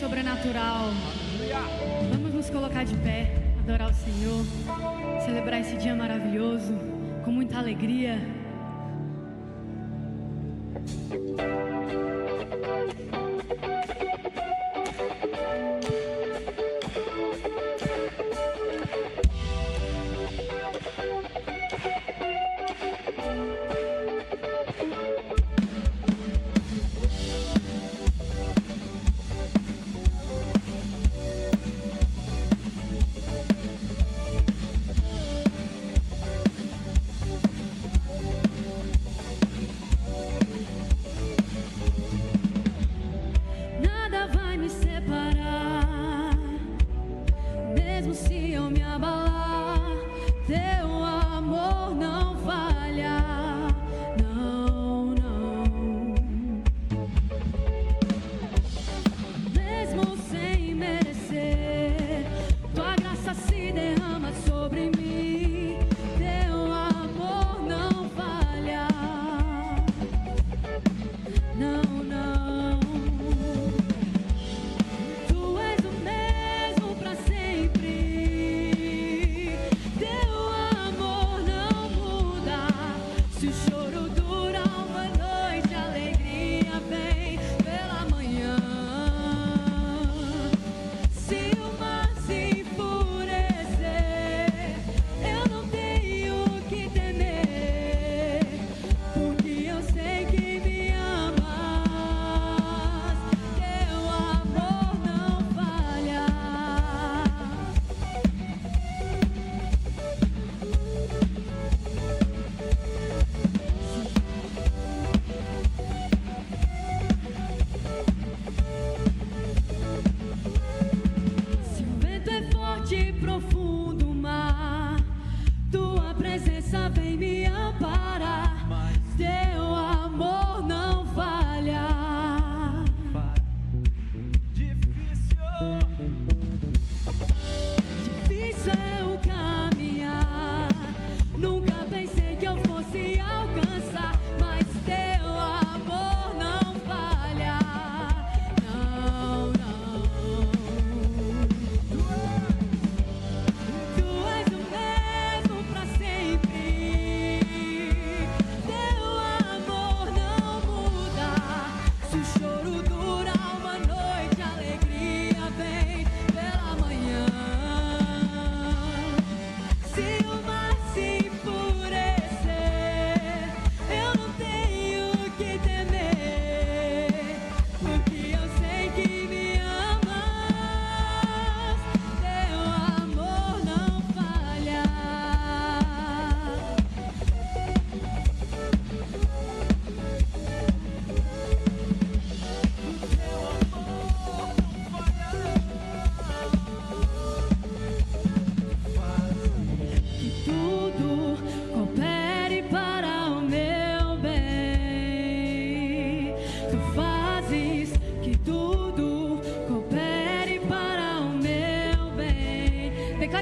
sobrenatural. Vamos nos colocar de pé, adorar o Senhor, celebrar esse dia maravilhoso com muita alegria.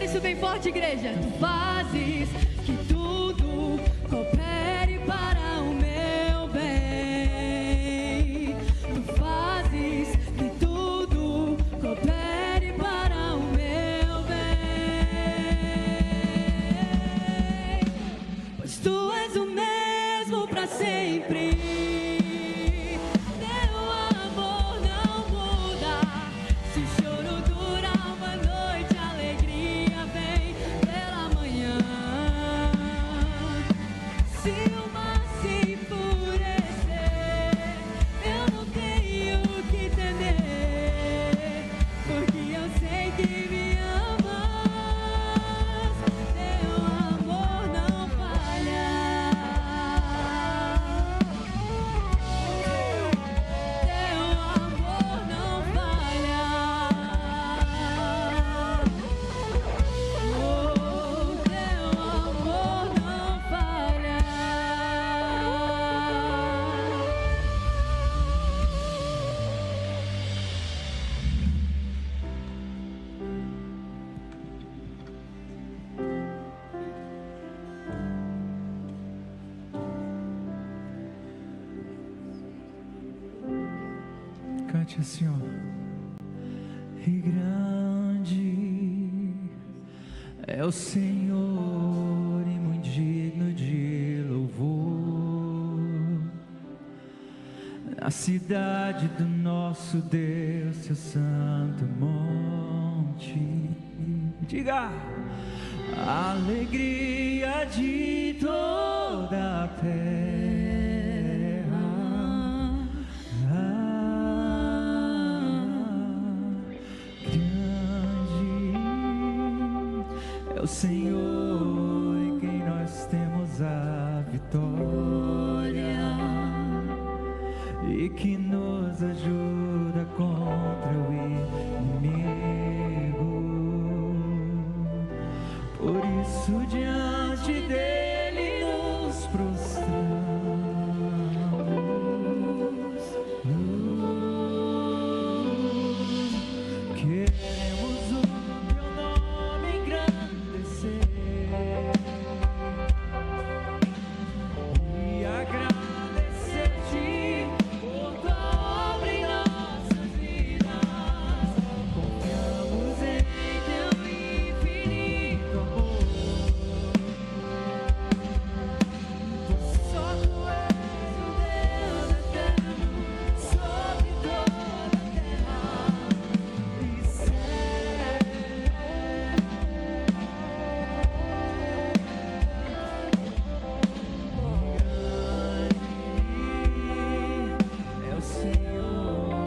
Isso bem forte, igreja. Tu fazes que tudo coopere para o meu bem. Tu fazes que tudo coopere para o meu bem. Pois tu és o mesmo para sempre. Cante assim, ó. e grande é o Senhor e muito digno de louvor. Na cidade do nosso Deus, seu santo monte, diga: a alegria de toda a terra. É o Senhor em quem nós temos a vitória e que nos ajuda contra o inimigo. Por isso diante dele nos prostramos. Queremos o teu nome engrandecer e agradecer-te por tua obra em nossas vidas. Confiamos em teu infinito amor, pois só tu és o Deus eterno sobre toda a terra e céu. É o Senhor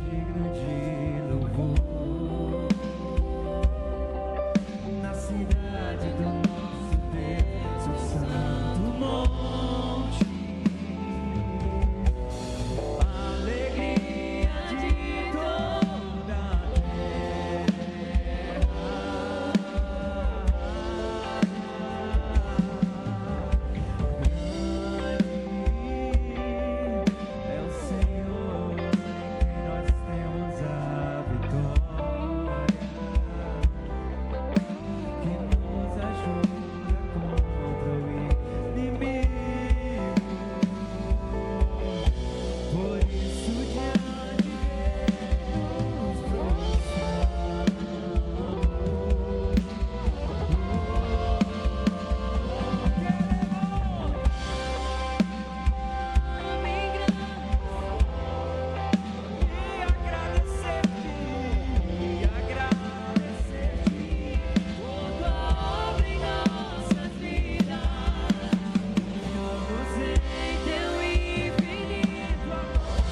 digno de louvor. Na cidade do nosso Deus, seu santo monte, a alegria de toda a é o Senhor em quem nós temos a vitória, que nos ajuda contra o inimigo. Por isso diante dele nos prostramos. E agradecer-te por tua obra em nossas vidas. Confiamos em teu infinito amor.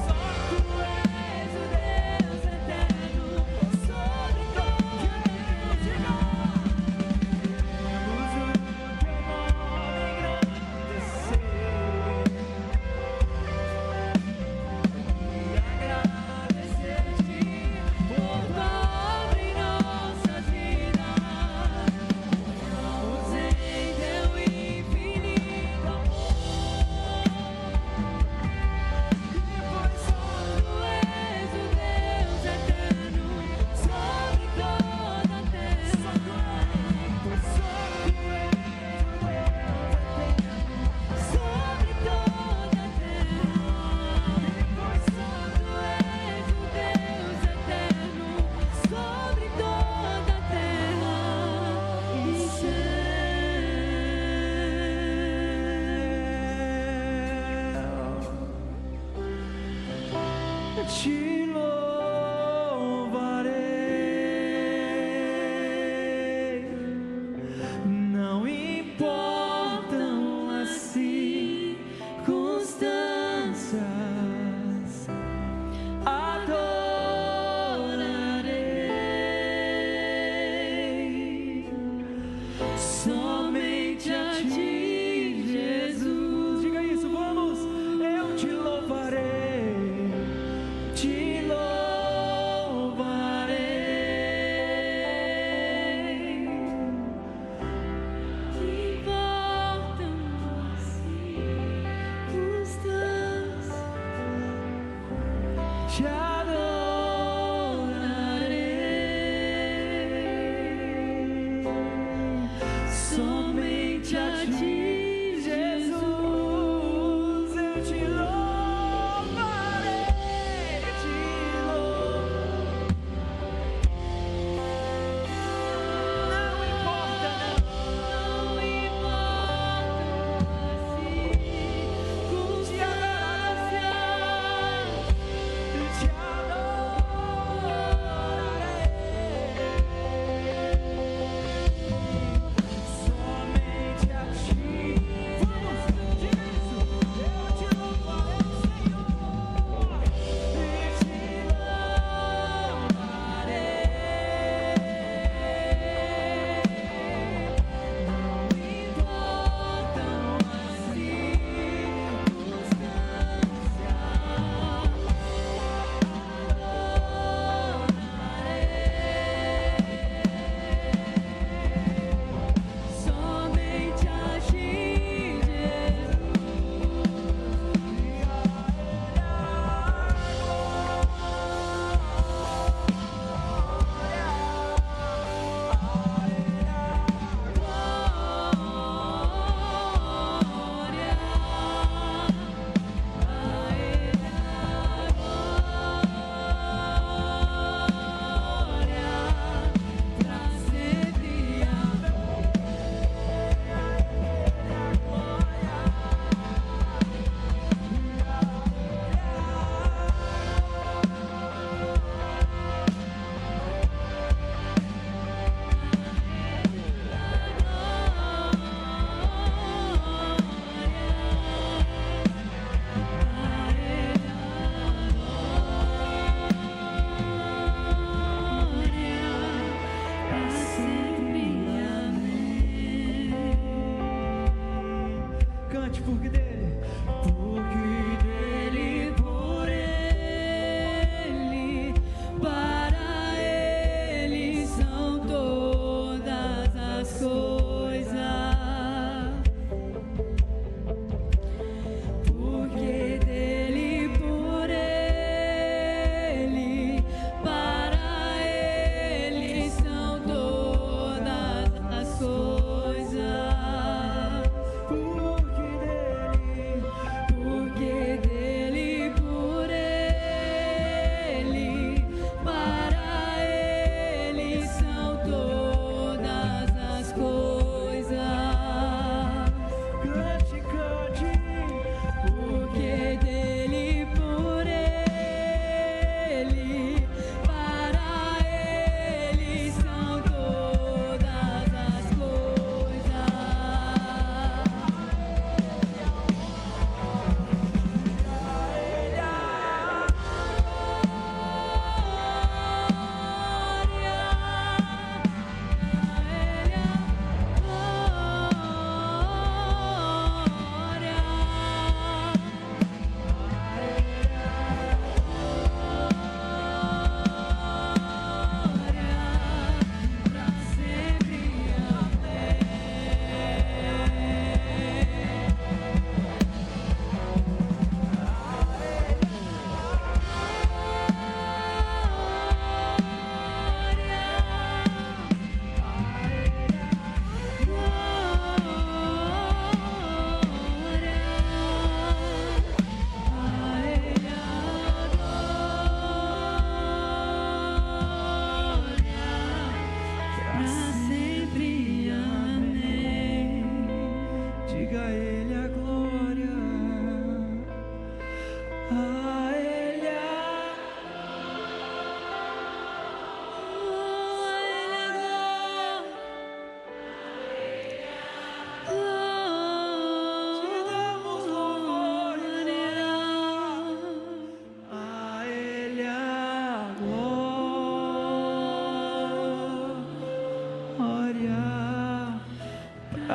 Só tu és o Deus eterno sobre toda a terra. Queremos o teu nome engrandecer e agradecer-te por tua obra em nossas vidas. Confiamos em teu infinito amor, pois só tu és o Deus eterno sobre toda a terra. Pois só tu és o Deus eterno sobre toda a terra. Pois só tu és o Deus eterno sobre toda a terra e céu. Te louvarei, não importam as circunstâncias, adorarei somente a ti, Jesus. Diga isso, vamos. Eu te louvarei, te louvarei. Não importam as circunstâncias, te adorarei somente a ti, Jesus. Eu te louvarei.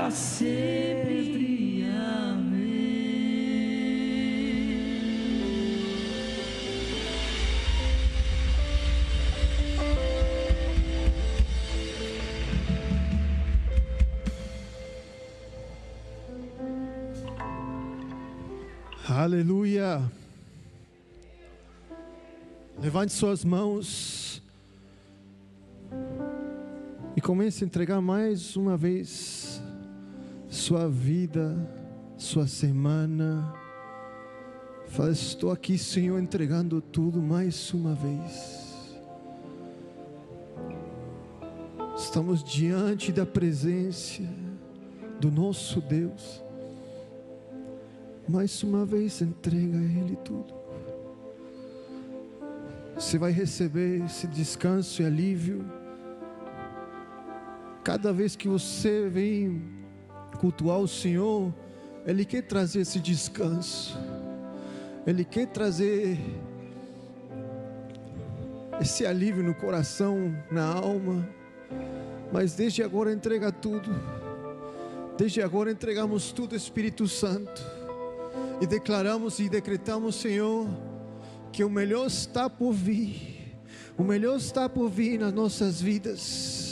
para sempre. Amém. Aleluia. Levante suas mãos e comece a entregar mais uma vez sua vida, sua semana. Fala: estou aqui, Senhor, entregando tudo mais uma vez. Estamos diante da presença do nosso Deus. Mais uma vez, entrega a Ele tudo. Você vai receber esse descanso e alívio. Cada vez que você vem cultuar o Senhor, Ele quer trazer esse descanso. Ele quer trazer esse alívio no coração, na alma. Mas desde agora entrega tudo. Desde agora entregamos tudo, Espírito Santo. E declaramos e decretamos, Senhor, que o melhor está por vir. O melhor está por vir nas nossas vidas.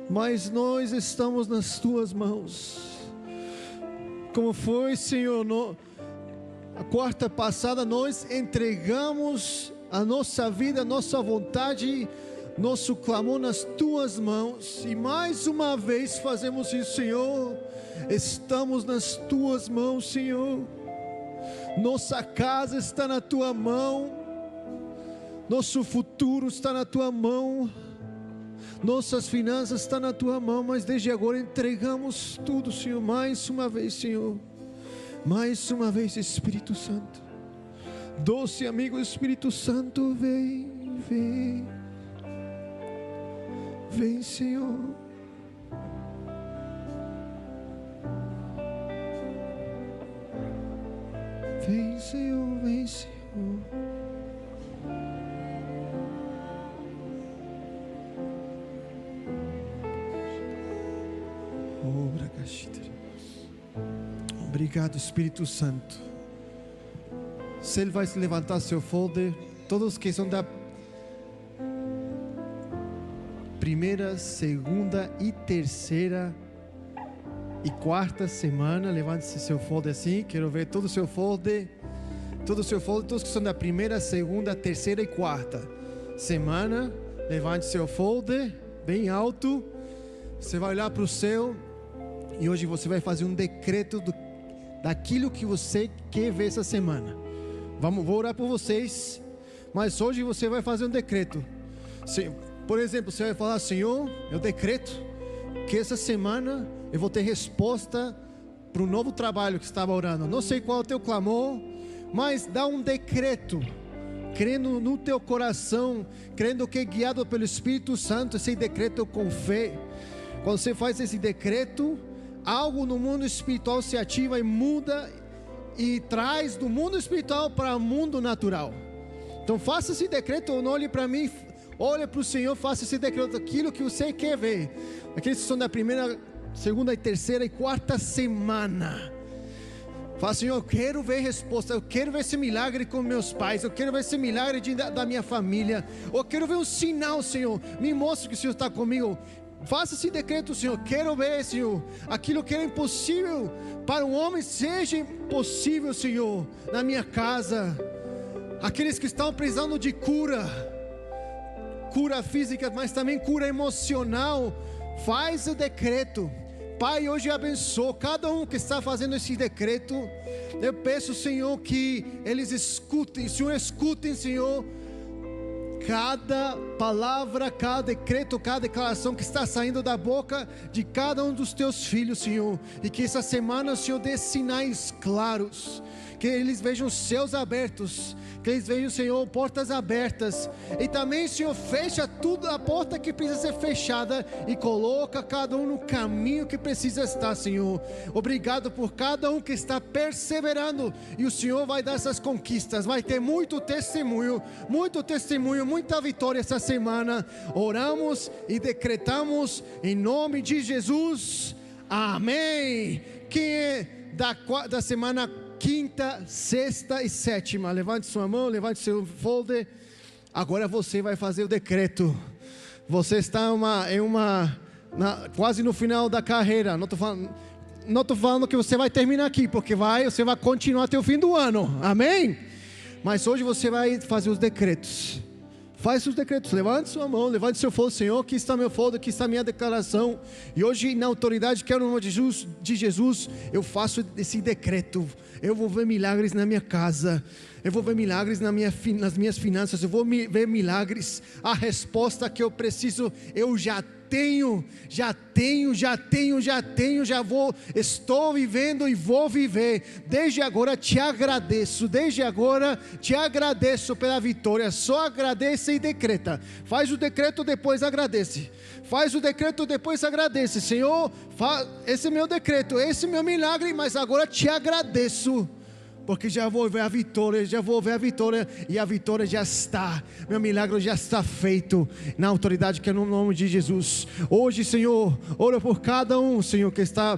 Mas nós estamos nas Tuas mãos. Como foi, Senhor, a quarta passada nós entregamos a nossa vida, a nossa vontade, nosso clamor nas Tuas mãos. E mais uma vez fazemos isso, Senhor. Estamos nas Tuas mãos, Senhor. Nossa casa está na Tua mão. Nosso futuro está na Tua mão. Nossas finanças estão na Tua mão. Mas desde agora entregamos tudo, Senhor. Mais uma vez, Senhor. Mais uma vez, Espírito Santo. Doce amigo Espírito Santo, vem, vem. Vem, Senhor. Vem, Senhor, vem, Senhor. Obrigado, Espírito Santo. Se Ele vai se levantar seu folder, todos que são da primeira, segunda e terceira e quarta semana, levante-se seu folder assim. Quero ver todo o seu folder. Todo o seu folder, todos que são da primeira, segunda, terceira e quarta semana, levante seu folder bem alto. Você vai olhar para o céu e hoje você vai fazer um decreto daquilo que você quer ver essa semana. Vou orar por vocês, mas hoje você vai fazer um decreto. Por exemplo, você vai falar: Senhor, eu decreto que essa semana eu vou ter resposta para o novo trabalho que estava orando. Não sei qual é o teu clamor, mas dá um decreto, crendo no teu coração, crendo que é guiado pelo Espírito Santo, esse decreto com fé. Quando você faz esse decreto, algo no mundo espiritual se ativa e muda e traz do mundo espiritual para o mundo natural. Então faça esse decreto, não olhe para mim, olhe para o Senhor, faça esse decreto, aquilo que você quer ver. Aqueles que são da primeira, segunda e terceira e quarta semana. Fala: Senhor, eu quero ver resposta, eu quero ver esse milagre com meus pais, eu quero ver esse milagre da minha família, eu quero ver um sinal, Senhor, me mostre que o Senhor está comigo. Faça esse decreto, Senhor. Quero ver, Senhor, aquilo que é impossível para o homem seja possível, Senhor, na minha casa. Aqueles que estão precisando de cura física, mas também cura emocional, faz o decreto. Pai, hoje abençoa cada um que está fazendo esse decreto. Eu peço, Senhor, que eles escutem, Senhor, cada palavra, cada decreto, cada declaração que está saindo da boca de cada um dos teus filhos, Senhor. E que essa semana, Senhor, dê sinais claros, que eles vejam os céus abertos, que eles vejam, Senhor, portas abertas. E também, Senhor, fecha tudo, a porta que precisa ser fechada, e coloca cada um no caminho que precisa estar, Senhor. Obrigado por cada um que está perseverando, e o Senhor vai dar essas conquistas. Vai ter muito testemunho, muita vitória essa semana. Oramos e decretamos em nome de Jesus. Amém. Quem é da semana quinta, sexta e sétima? Levante sua mão, levante seu folder. Agora você vai fazer o decreto. Você está quase no final da carreira. Não estou falando que você vai terminar aqui, porque você vai continuar até o fim do ano. Amém? Mas hoje você vai fazer os decretos. Faz os decretos, levante sua mão, levante seu folder. Senhor, aqui está meu folder, aqui está a minha declaração. E hoje, na autoridade que é o nome de Jesus, eu faço esse decreto. Eu vou ver milagres na minha casa. Eu vou ver milagres nas minhas finanças. Eu vou ver milagres. A resposta que eu preciso, eu já estou vivendo e vou viver. Desde agora te agradeço pela vitória. Só agradece e decreta. Faz o decreto, depois agradece. Faz o decreto, depois agradece. Senhor, esse é meu decreto, esse é meu milagre, mas agora te agradeço. Porque já vou ver a vitória, e a vitória já está, meu milagre já está feito, na autoridade que é no nome de Jesus. Hoje, Senhor, oro por cada um, Senhor, que está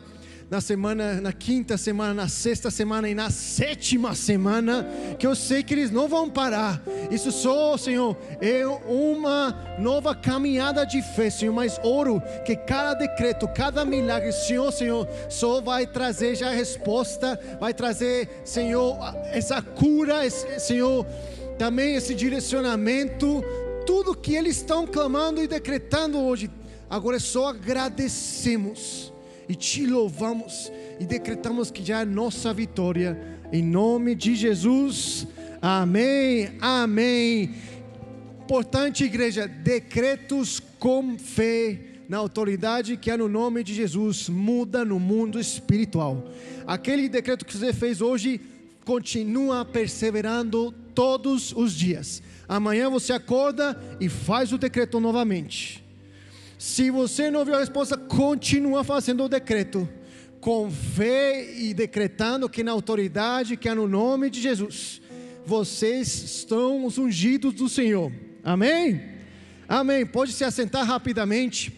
na quinta semana, na sexta semana e na sétima semana, que eu sei que eles não vão parar. Isso só, Senhor, é uma nova caminhada de fé, Senhor. Mas oro que cada decreto, cada milagre, Senhor, só vai trazer já a resposta, vai trazer, Senhor, essa cura, Senhor, também esse direcionamento, tudo que eles estão clamando e decretando hoje. Agora só agradecemos e te louvamos e decretamos que já é nossa vitória, em nome de Jesus. Amém, amém. Importante, igreja, decretos com fé, na autoridade que é no nome de Jesus, muda no mundo espiritual. Aquele decreto que você fez hoje, continua perseverando todos os dias. Amanhã você acorda e faz o decreto novamente. Se você não viu a resposta, continua fazendo o decreto, com fé e decretando que na autoridade que é no nome de Jesus, vocês estão os ungidos do Senhor. Amém? Amém. Pode se assentar rapidamente.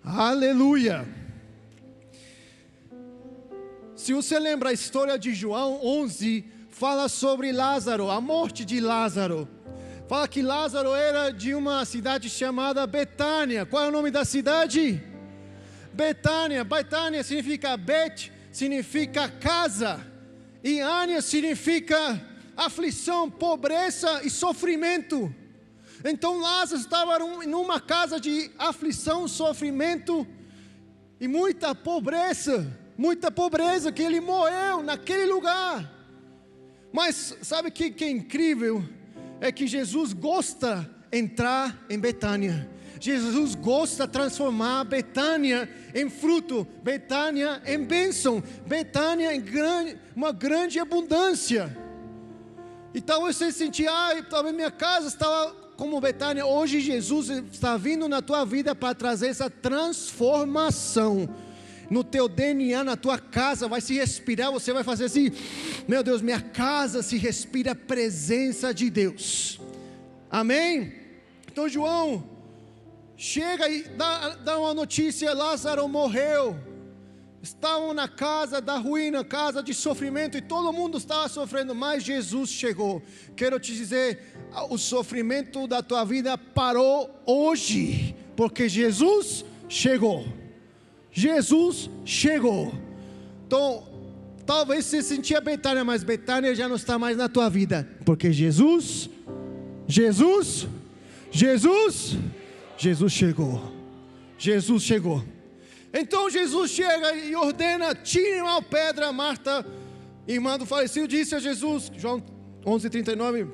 Aleluia. Se você lembra a história de João 11, fala sobre Lázaro, a morte de Lázaro. Fala que Lázaro era de uma cidade chamada Betânia. Qual é o nome da cidade? Betânia. Betânia significa Bet, significa casa. E Ânia significa aflição, pobreza e sofrimento. Então Lázaro estava numa casa de aflição, sofrimento e muita pobreza, que ele morreu naquele lugar. Mas sabe o que é incrível? É que Jesus gosta de entrar em Betânia. Jesus gosta de transformar Betânia em fruto, Betânia em bênção, Betânia em uma grande abundância. E talvez você sentia, talvez minha casa estava como Betânia. Hoje Jesus está vindo na tua vida para trazer essa transformação. No teu DNA, na tua casa, vai se respirar, você vai fazer assim: meu Deus, minha casa se respira a presença de Deus. Amém? Então João chega e dá uma notícia: Lázaro morreu. Estavam na casa da ruína, casa de sofrimento, e todo mundo estava sofrendo, mas Jesus chegou. Quero te dizer, o sofrimento da tua vida parou hoje, porque Jesus chegou. Jesus chegou. Então, talvez você sentia Betânia, mas Betânia já não está mais na tua vida, porque Jesus chegou. Jesus chegou. Então Jesus chega e ordena: tirem a pedra. Marta, irmã do falecido, disse a Jesus, João 11:39,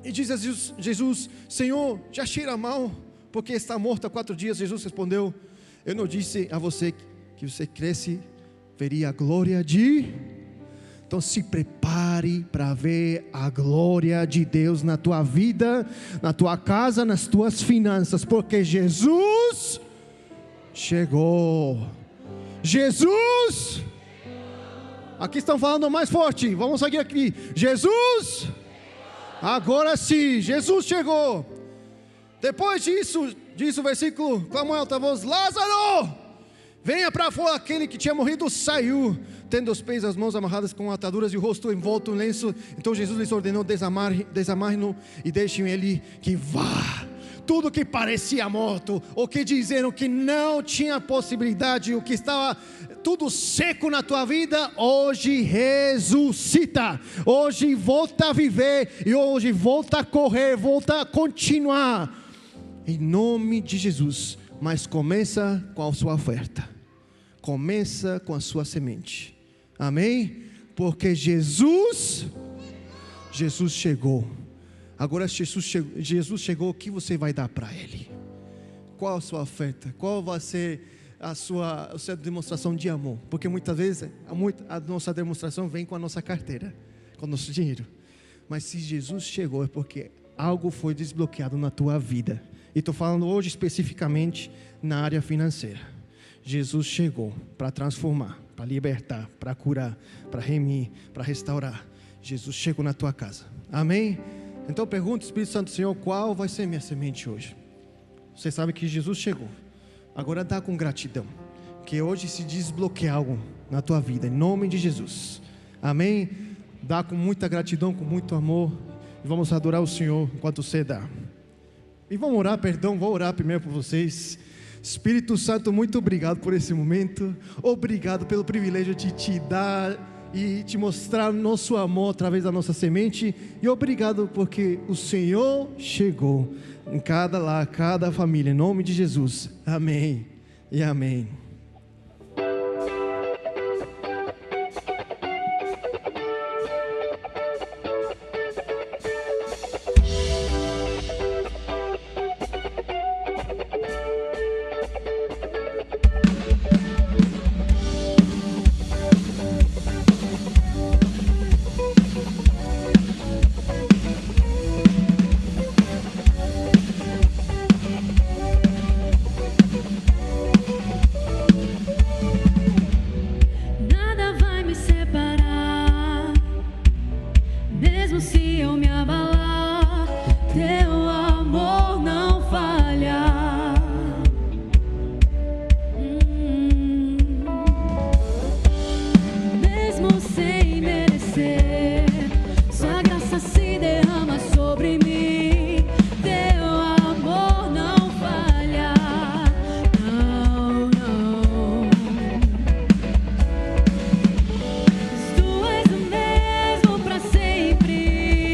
e disse a Jesus: Senhor, já cheira mal, porque está morto há 4 dias. Jesus respondeu: eu não disse a você que você cresce, veria a glória de... Então se prepare para ver a glória de Deus na tua vida, na tua casa, nas tuas finanças, porque Jesus chegou. Jesus, aqui estão falando mais forte, vamos seguir aqui. Jesus, agora sim, Jesus chegou. Depois disso, Diz o versículo, clamou em alta voz: Lázaro, venha para fora. Aquele que tinha morrido saiu, tendo os pés e as mãos amarradas com ataduras e o rosto envolto em lenço. Então Jesus lhes ordenou: desamarre-no e deixem ele que vá. Tudo que parecia morto, o que dizeram que não tinha possibilidade, o que estava tudo seco na tua vida, hoje ressuscita, hoje volta a viver, e hoje volta a correr, volta a continuar, em nome de Jesus. Mas começa com a sua oferta, começa com a sua semente, amém? Porque Jesus chegou. Agora Jesus chegou, o que você vai dar para Ele? Qual a sua oferta? Qual vai ser a sua demonstração de amor? Porque muitas vezes a nossa demonstração vem com a nossa carteira, com o nosso dinheiro. Mas se Jesus chegou, é porque algo foi desbloqueado na tua vida. E estou falando hoje especificamente na área financeira. Jesus chegou para transformar, para libertar, para curar, para remir, para restaurar. Jesus chegou na tua casa, amém? Então pergunta, Espírito Santo, Senhor, qual vai ser minha semente hoje? Você sabe que Jesus chegou. Agora dá com gratidão, que hoje se desbloqueie algo na tua vida, em nome de Jesus, amém? Dá com muita gratidão, com muito amor, e vamos adorar o Senhor enquanto você dá. E vamos orar, vou orar primeiro por vocês. Espírito Santo, muito obrigado por esse momento, obrigado pelo privilégio de te dar e te mostrar nosso amor através da nossa semente, e obrigado porque o Senhor chegou em cada lar, cada família, em nome de Jesus, amém e amém. Tu és o mesmo para sempre.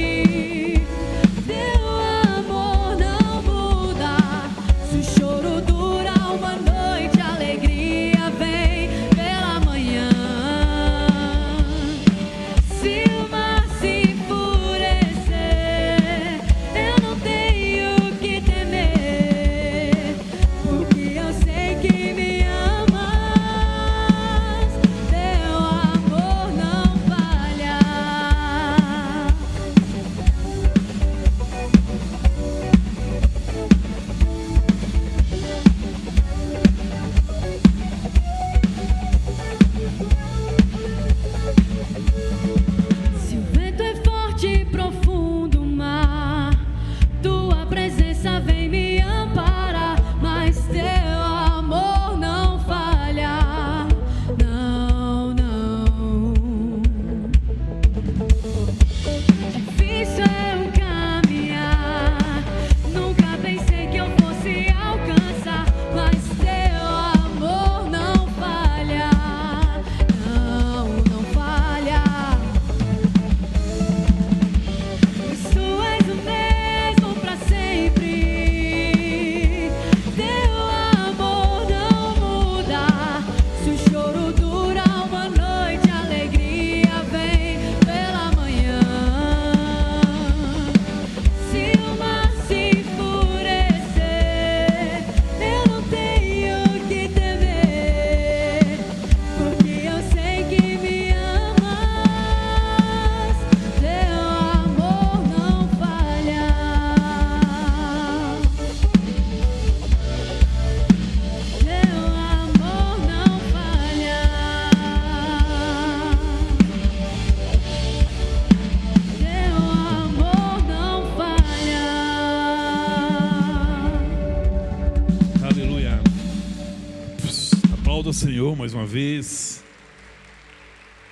Senhor mais uma vez.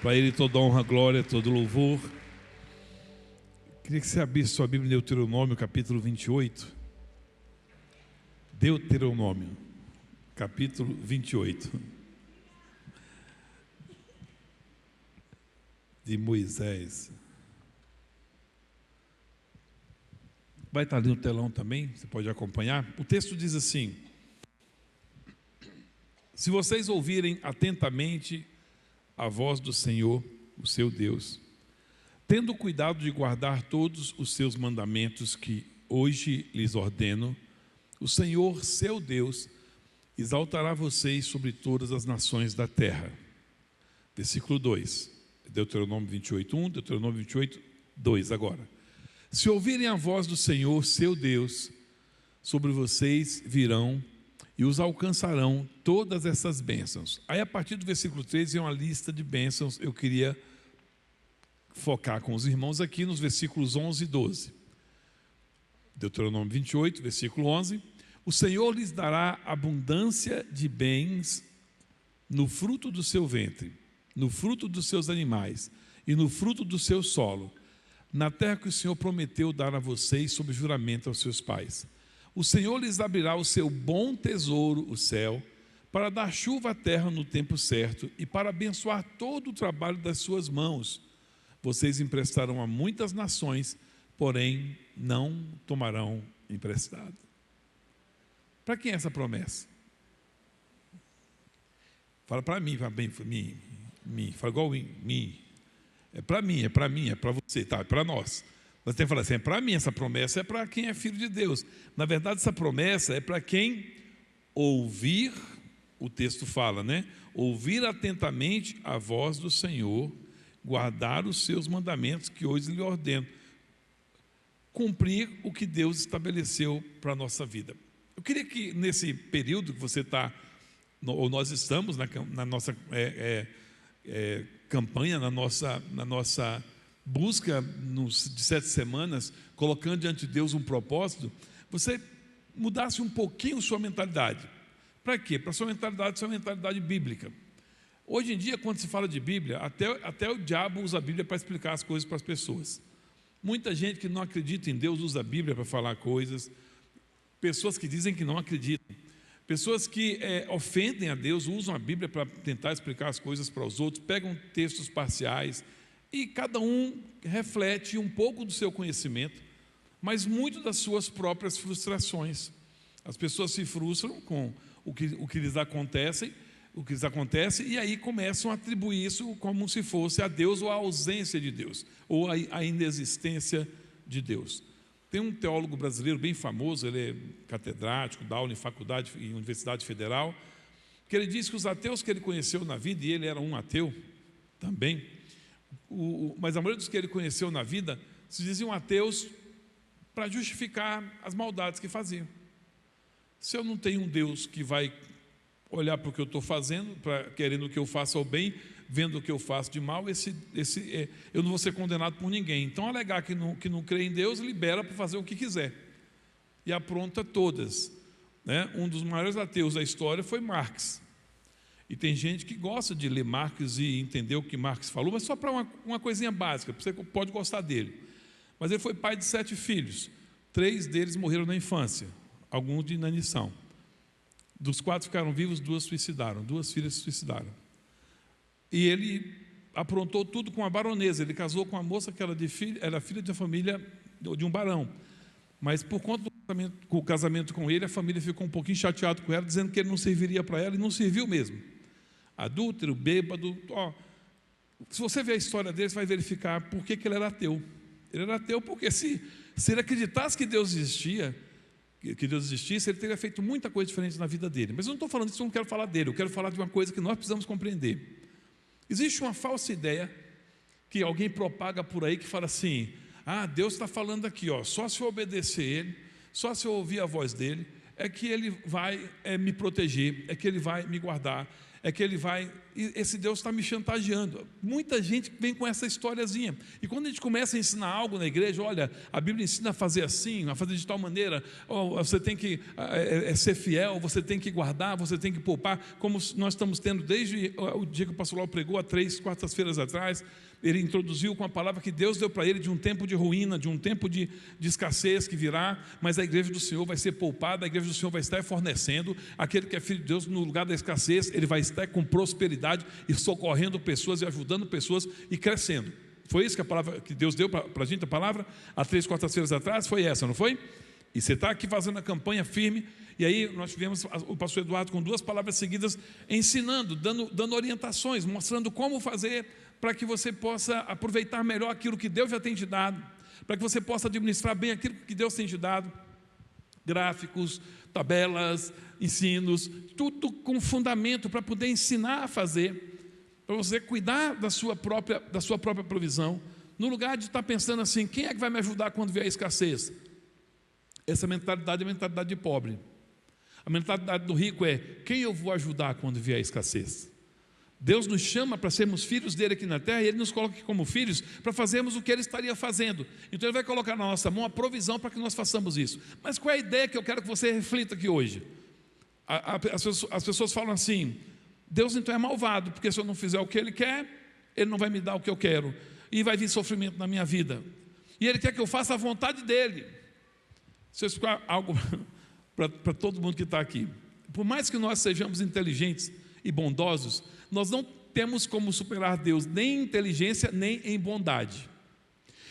Para Ele toda honra, glória, todo louvor. Queria que você abrisse sua Bíblia em Deuteronômio, capítulo 28. Deuteronômio, capítulo 28. De Moisés. Vai estar ali no telão também, você pode acompanhar. O texto diz assim: se vocês ouvirem atentamente a voz do Senhor, o seu Deus, tendo cuidado de guardar todos os seus mandamentos que hoje lhes ordeno, o Senhor, seu Deus, exaltará vocês sobre todas as nações da terra. Versículo 2, Deuteronômio 28:1, Deuteronômio 28:2 agora. Se ouvirem a voz do Senhor, seu Deus, sobre vocês virão e os alcançarão todas essas bênçãos. Aí a partir do versículo 3 é uma lista de bênçãos. Eu queria focar com os irmãos aqui nos versículos 11 e 12. Deuteronômio 28, versículo 11. O Senhor lhes dará abundância de bens no fruto do seu ventre, no fruto dos seus animais e no fruto do seu solo, na terra que o Senhor prometeu dar a vocês sob juramento aos seus pais. O Senhor lhes abrirá o seu bom tesouro, o céu, para dar chuva à terra no tempo certo e para abençoar todo o trabalho das suas mãos. Vocês emprestarão a muitas nações, porém não tomarão emprestado. Para quem é essa promessa? Fala para mim, fala bem, mim, fala igual mim. É para mim, é para você, tá? É para nós. Nós temos que falar assim, é para mim, essa promessa é para quem é filho de Deus. Na verdade, essa promessa é para quem ouvir, o texto fala, né? Ouvir atentamente a voz do Senhor, guardar os seus mandamentos que hoje lhe ordeno, cumprir o que Deus estabeleceu para a nossa vida. Eu queria que nesse período que você está, ou nós estamos na nossa campanha, na nossa busca de 7 semanas, colocando diante de Deus um propósito, você mudasse um pouquinho sua mentalidade. Para quê? Para sua mentalidade bíblica. Hoje em dia, quando se fala de Bíblia, até o diabo usa a Bíblia para explicar as coisas para as pessoas. Muita gente que não acredita em Deus usa a Bíblia para falar coisas. Pessoas que dizem que não acreditam. Pessoas que ofendem a Deus usam a Bíblia para tentar explicar as coisas para os outros, pegam textos parciais e cada um reflete um pouco do seu conhecimento, mas muito das suas próprias frustrações. As pessoas se frustram com o que lhes acontece, e aí começam a atribuir isso como se fosse a Deus ou a ausência de Deus, ou a inexistência de Deus. Tem um teólogo brasileiro bem famoso, ele é catedrático, dá aula em faculdade e universidade federal, que ele diz que os ateus que ele conheceu na vida, e ele era um ateu também, mas a maioria dos que ele conheceu na vida se diziam ateus para justificar as maldades que faziam. Se eu não tenho um Deus que vai olhar para o que eu estou fazendo, querendo que eu faça o bem, vendo o que eu faço de mal, eu não vou ser condenado por ninguém. Então, alegar que não crê em Deus, libera para fazer o que quiser. E apronta todas. Né? Um dos maiores ateus da história foi Marx. E tem gente que gosta de ler Marx e entender o que Marx falou, mas só para uma coisinha básica, você pode gostar dele. Mas ele foi pai de 7 filhos. 3 deles morreram na infância, alguns de inanição. Dos 4 ficaram vivos, 2 suicidaram, 2 filhas se suicidaram. E ele aprontou tudo com a baronesa. Ele casou com uma moça que era filha de uma família, de um barão. Mas por conta do casamento com ele, a família ficou um pouquinho chateada com ela, dizendo que ele não serviria para ela, e não serviu mesmo. Adúltero, bêbado. Se você ver a história dele, você vai verificar por que ele era ateu. Ele era ateu porque se ele acreditasse que Deus existisse, ele teria feito muita coisa diferente na vida dele. Mas eu não estou falando disso, eu não quero falar dele, eu quero falar de uma coisa que nós precisamos compreender. Existe uma falsa ideia que alguém propaga por aí, que fala assim: Deus está falando aqui, só se eu obedecer Ele, só se eu ouvir a voz dEle, é que Ele vai me proteger, é que Ele vai me guardar, é que Ele vai esse Deus está me chantageando. Muita gente vem com essa historiazinha. E quando a gente começa a ensinar algo na igreja, olha, a Bíblia ensina a fazer assim, a fazer de tal maneira, você tem que ser fiel, você tem que guardar, você tem que poupar, como nós estamos tendo desde o dia que o pastor Lau pregou, há 3 quartas-feiras atrás. Ele introduziu com a palavra que Deus deu para ele de um tempo de ruína, de um tempo de escassez que virá, mas a igreja do Senhor vai ser poupada, a igreja do Senhor vai estar fornecendo. Aquele que é filho de Deus, no lugar da escassez, ele vai estar com prosperidade e socorrendo pessoas e ajudando pessoas e crescendo. Foi isso que a palavra que Deus deu para a gente, a palavra, há 3 quartas-feiras atrás, foi essa, não foi? E você está aqui fazendo a campanha firme, e aí nós tivemos o pastor Eduardo com 2 palavras seguidas, ensinando, dando orientações, mostrando como fazer para que você possa aproveitar melhor aquilo que Deus já tem te dado, para que você possa administrar bem aquilo que Deus tem te dado, gráficos, tabelas, ensinos, tudo com fundamento para poder ensinar a fazer, para você cuidar da sua própria provisão, no lugar de estar pensando assim, quem é que vai me ajudar quando vier a escassez? Essa mentalidade é a mentalidade de pobre. A mentalidade do rico é, quem eu vou ajudar quando vier a escassez? Deus nos chama para sermos filhos dele aqui na terra, e ele nos coloca aqui como filhos para fazermos o que ele estaria fazendo. Então ele vai colocar na nossa mão a provisão para que nós façamos isso. Mas qual é a ideia que eu quero que você reflita aqui hoje? As pessoas falam assim, Deus então é malvado, porque se eu não fizer o que ele quer, ele não vai me dar o que eu quero, e vai vir sofrimento na minha vida, e ele quer que eu faça a vontade dele. Se eu explicar algo para todo mundo que está aqui, por mais que nós sejamos inteligentes e bondosos, nós não temos como superar Deus nem em inteligência, nem em bondade.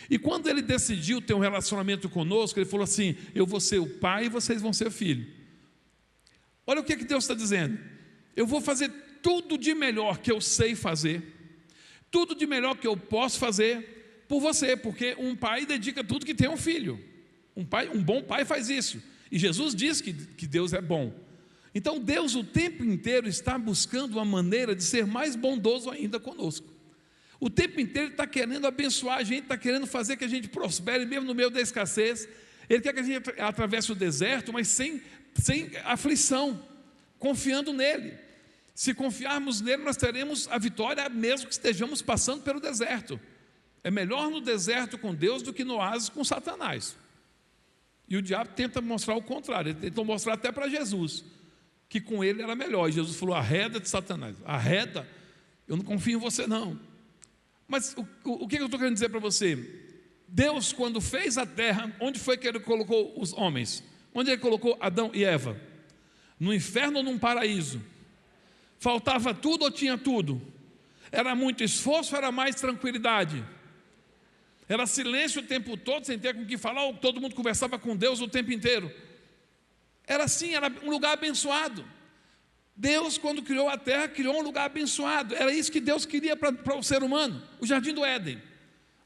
E quando ele decidiu ter um relacionamento conosco, ele falou assim, eu vou ser o pai e vocês vão ser o filho. Olha o que Deus está dizendo, eu vou fazer tudo de melhor que eu sei fazer, tudo de melhor que eu posso fazer por você, porque um pai dedica tudo que tem a um filho. Um bom pai faz isso, e Jesus diz que Deus é bom. Então Deus o tempo inteiro está buscando uma maneira de ser mais bondoso ainda conosco. O tempo inteiro Ele está querendo abençoar a gente, está querendo fazer que a gente prospere, mesmo no meio da escassez. Ele quer que a gente atravesse o deserto, mas sem aflição, confiando nele. Se confiarmos nele, nós teremos a vitória, mesmo que estejamos passando pelo deserto. É melhor no deserto com Deus do que no oásis com Satanás. E o diabo tenta mostrar o contrário, ele tentou mostrar até para Jesus, que com ele era melhor. E Jesus falou, arreda de Satanás, arreda, eu não confio em você não. Mas o que eu estou querendo dizer para você? Deus, quando fez a terra, onde foi que ele colocou os homens? Onde ele colocou Adão e Eva? No inferno ou num paraíso? Faltava tudo ou tinha tudo? Era muito esforço ou era mais tranquilidade? Era silêncio o tempo todo, sem ter com o que falar, ou todo mundo conversava com Deus o tempo inteiro? Era assim, era um lugar abençoado. Deus, quando criou a terra, criou um lugar abençoado. Era isso que Deus queria para o ser humano, o jardim do Éden.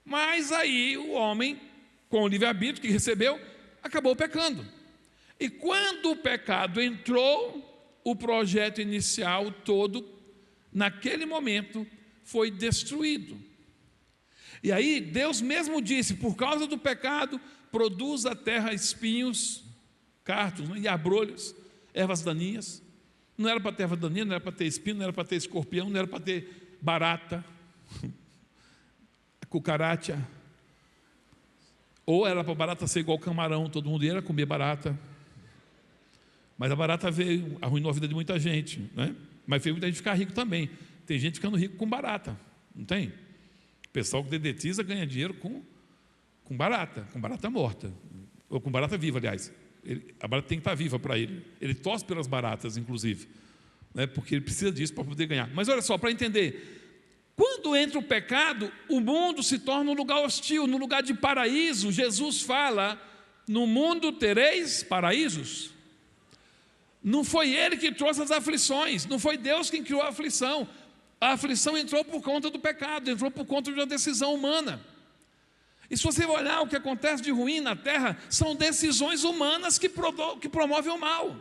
Mas aí o homem, com o livre-arbítrio que recebeu, acabou pecando. E quando o pecado entrou, o projeto inicial todo, naquele momento, foi destruído. E aí Deus mesmo disse, por causa do pecado, produz a terra espinhos, cartos, e abrolhos, ervas daninhas. Não era para ter erva daninha, não era para ter espinho, não era para ter escorpião, não era para ter barata, cucaracha. Ou era para a barata ser igual camarão, todo mundo ia comer barata. Mas a barata veio, arruinou a vida de muita gente, né? Mas fez muita gente ficar rico também. Tem gente ficando rico com barata, não tem? O pessoal que dedetiza ganha dinheiro com barata morta, ou com barata viva, aliás. A barata tem que estar viva para ele. Ele torce pelas baratas, inclusive, né? Porque ele precisa disso para poder ganhar. Mas olha só, para entender, quando entra o pecado, o mundo se torna um lugar hostil, no lugar de paraíso. Jesus fala, no mundo tereis paraísos. Não foi ele que trouxe as aflições, não foi Deus quem criou a aflição. A aflição entrou por conta do pecado, entrou por conta de uma decisão humana. E se você olhar o que acontece de ruim na terra, são decisões humanas que promovem o mal.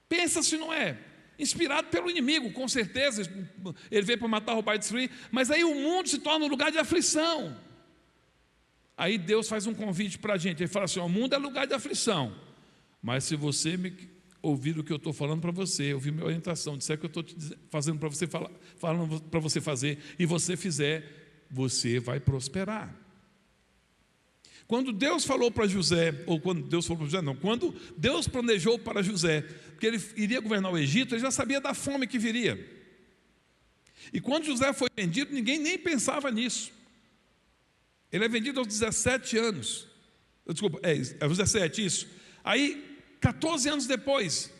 Pensa se não é. Inspirado pelo inimigo, com certeza, ele veio para matar, roubar e destruir, mas aí o mundo se torna um lugar de aflição. Aí Deus faz um convite para a gente, ele fala assim, o mundo é lugar de aflição, mas se você me ouvir o que eu estou falando para você, ouvir minha orientação, disser que eu estou fazendo para você, falando para você fazer, e você fizer, você vai prosperar. Quando Deus falou para José, ou quando Deus falou para José, não, quando Deus planejou para José que ele iria governar o Egito, ele já sabia da fome que viria. E quando José foi vendido, ninguém nem pensava nisso. Ele é vendido aos 17 anos. Desculpa, aos 17, isso. Aí, 14 anos depois,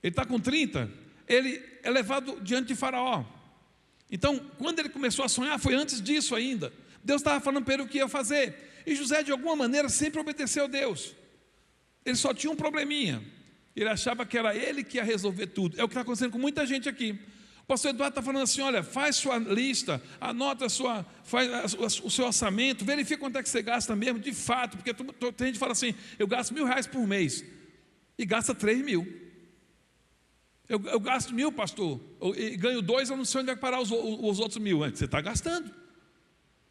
ele está com 30, ele é levado diante de Faraó. Então, quando ele começou a sonhar, foi antes disso ainda. Deus estava falando para ele o que ia fazer. E José, de alguma maneira, sempre obedeceu a Deus. Ele só tinha um probleminha. Ele achava que era ele que ia resolver tudo. É o que está acontecendo com muita gente aqui. O pastor Eduardo está falando assim, olha, faz sua lista, anota faz o seu orçamento, verifica quanto é que você gasta mesmo, de fato, porque tem gente que fala assim, eu gasto R$1.000 por mês, e gasta 3.000. Eu gasto 1.000, pastor, e ganho 2, eu não sei onde vai parar os outros 1.000. Você está gastando.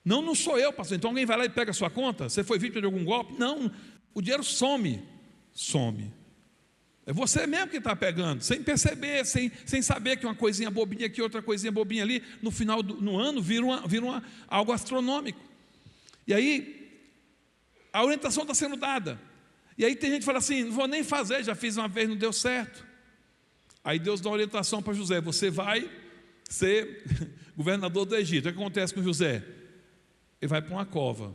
Não sou eu, pastor. Então alguém vai lá e pega a sua conta? Você foi vítima de algum golpe? Não, o dinheiro some. É você mesmo que está pegando, sem perceber, sem saber que uma coisinha bobinha aqui, outra coisinha bobinha ali, no final do ano vira algo astronômico. E aí, a orientação está sendo dada. E aí tem gente que fala assim, não vou nem fazer, já fiz uma vez, não deu certo. Aí Deus dá uma orientação para José, você vai ser governador do Egito. O que acontece com José? Ele vai para uma cova.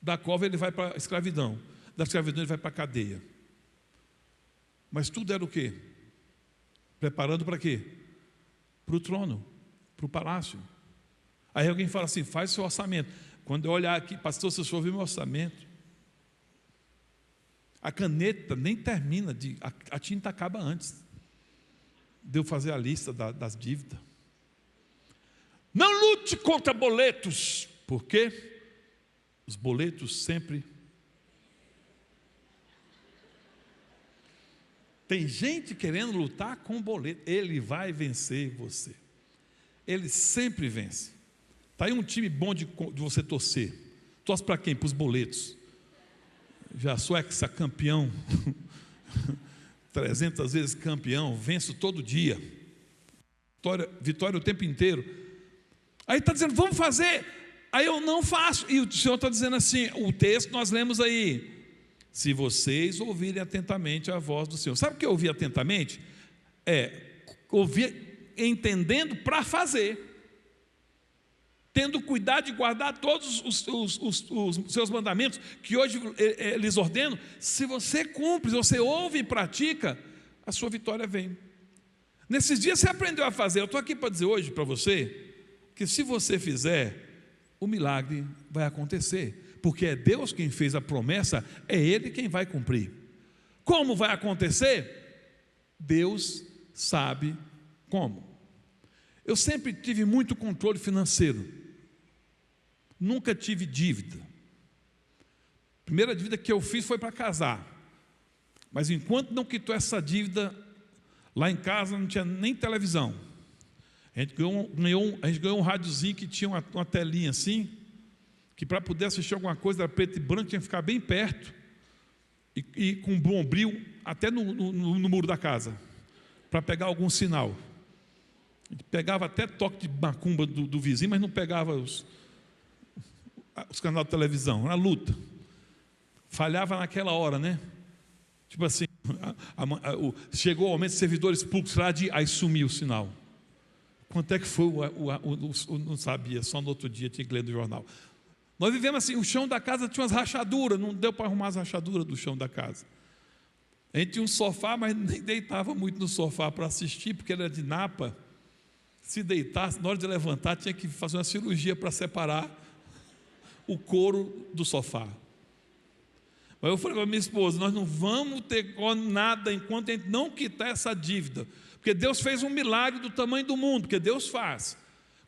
Da cova ele vai para a escravidão. Da escravidão ele vai para a cadeia. Mas tudo era o quê? Preparando para quê? Para o trono, para o palácio. Aí alguém fala assim, faz o seu orçamento. Quando eu olhar aqui, pastor, se eu for ver meu orçamento, a caneta nem termina, a tinta acaba antes de eu fazer a lista das dívidas. Não lute contra boletos, porque os boletos sempre... Tem gente querendo lutar com boleto, ele vai vencer você. Ele sempre vence. Está aí um time bom de você torcer. Torce para quem? Para os boletos. Já sou ex-campeão, 300 vezes campeão, venço todo dia. Vitória o tempo inteiro. Aí está dizendo, vamos fazer. Aí eu não faço. E o Senhor está dizendo assim, o texto nós lemos aí. Se vocês ouvirem atentamente a voz do Senhor. Sabe o que é ouvir atentamente? Ouvir entendendo para fazer. Tendo cuidado de guardar todos os seus mandamentos, que hoje lhes ordeno. Se você cumpre, se você ouve e pratica, a sua vitória vem. Nesses dias você aprendeu a fazer. Eu estou aqui para dizer hoje para você, que se você fizer, o milagre vai acontecer. Porque é Deus quem fez a promessa, é Ele quem vai cumprir. Como vai acontecer? Deus sabe como. Eu sempre tive muito controle financeiro. Nunca tive dívida. A primeira dívida que eu fiz foi para casar. Mas enquanto não quitou essa dívida, lá em casa não tinha nem televisão. A gente ganhou um rádiozinho que tinha uma telinha assim, que para poder assistir alguma coisa era preto e branco, tinha que ficar bem perto, e com um bombril até no muro da casa, para pegar algum sinal. A gente pegava até toque de macumba do vizinho, mas não pegava os canais de televisão, na luta. Falhava naquela hora, né? Tipo assim, chegou o aumento de servidores públicos lá, aí sumiu o sinal. Quanto é que foi? Não sabia, só no outro dia tinha que ler no jornal. Nós vivemos assim, o chão da casa tinha umas rachaduras, não deu para arrumar as rachaduras do chão da casa. A gente tinha um sofá, mas nem deitava muito no sofá para assistir, porque ele era de napa. Se deitasse, na hora de levantar, tinha que fazer uma cirurgia para separar o couro do sofá. Mas eu falei para minha esposa, nós não vamos ter nada enquanto a gente não quitar essa dívida, porque Deus fez um milagre do tamanho do mundo, porque Deus faz.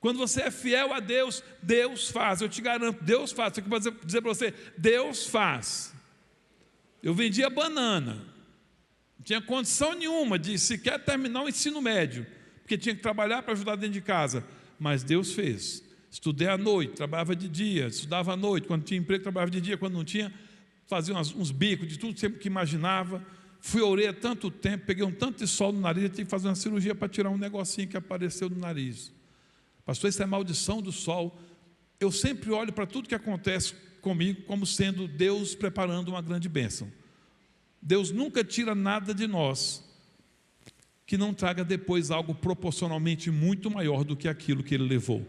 Quando você é fiel a Deus, Deus faz, eu te garanto, Deus faz. Eu quero dizer para você, Deus faz. Eu vendia banana, não tinha condição nenhuma de sequer terminar o ensino médio, porque tinha que trabalhar para ajudar dentro de casa, mas Deus fez. Estudei à noite, trabalhava de dia, estudava à noite, quando tinha emprego trabalhava de dia, quando não tinha, fazia uns bicos de tudo que imaginava, fui orei há tanto tempo, peguei um tanto de sol no nariz, eu tive que fazer uma cirurgia para tirar um negocinho que apareceu no nariz. Pastor, isso é maldição do sol. Eu sempre olho para tudo que acontece comigo como sendo Deus preparando uma grande bênção. Deus nunca tira nada de nós que não traga depois algo proporcionalmente muito maior do que aquilo que Ele levou.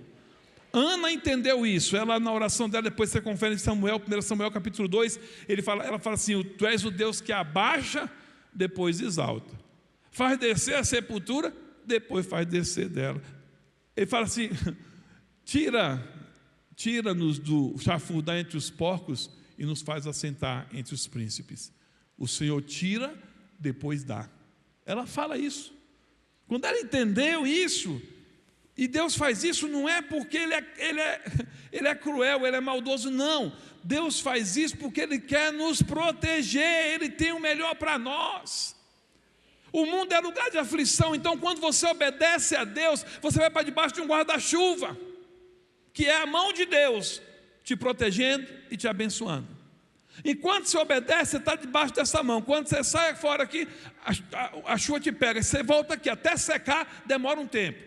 Ana entendeu isso. Ela, na oração dela, depois você confere em Samuel, 1 Samuel capítulo 2, ela fala assim: tu és o Deus que abaixa, depois exalta, faz descer a sepultura, depois faz descer dela. Ele fala assim: tira-nos do chafurdar entre os porcos e nos faz assentar entre os príncipes. O Senhor tira, depois dá. Ela fala isso. Quando ela entendeu isso, e Deus faz isso, não é porque Ele é cruel, Ele é maldoso, não. Deus faz isso porque Ele quer nos proteger, Ele tem o melhor para nós. O mundo é lugar de aflição, então quando você obedece a Deus, você vai para debaixo de um guarda-chuva, que é a mão de Deus, te protegendo e te abençoando. Enquanto você obedece, você está debaixo dessa mão. Quando você sai fora aqui, a chuva te pega, você volta aqui, até secar, demora um tempo.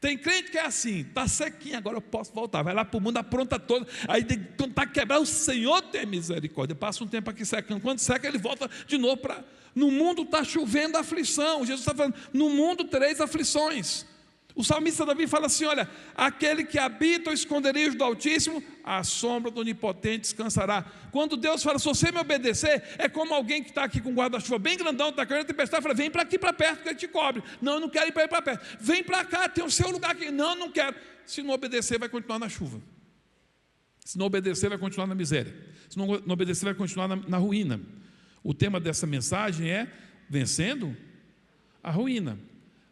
Tem crente que é assim, está sequinho, agora eu posso voltar, vai lá para o mundo, apronta todo, aí quando está quebrado, o Senhor tem misericórdia, passa um tempo aqui secando, quando seca ele volta de novo para... No mundo está chovendo aflição, Jesus está falando, no mundo tereis aflições. O salmista Davi fala assim, olha, aquele que habita o esconderijo do Altíssimo, à sombra do Onipotente descansará. Quando Deus fala, se você me obedecer, é como alguém que está aqui com um guarda-chuva bem grandão, está querendo tempestade, fala, vem para aqui para perto, que ele te cobre. Não, eu não quero ir para perto. Vem para cá, tem o seu lugar aqui. Não, não quero. Se não obedecer, vai continuar na chuva. Se não obedecer, vai continuar na miséria. Se não obedecer, vai continuar na ruína. O tema dessa mensagem é vencendo a ruína.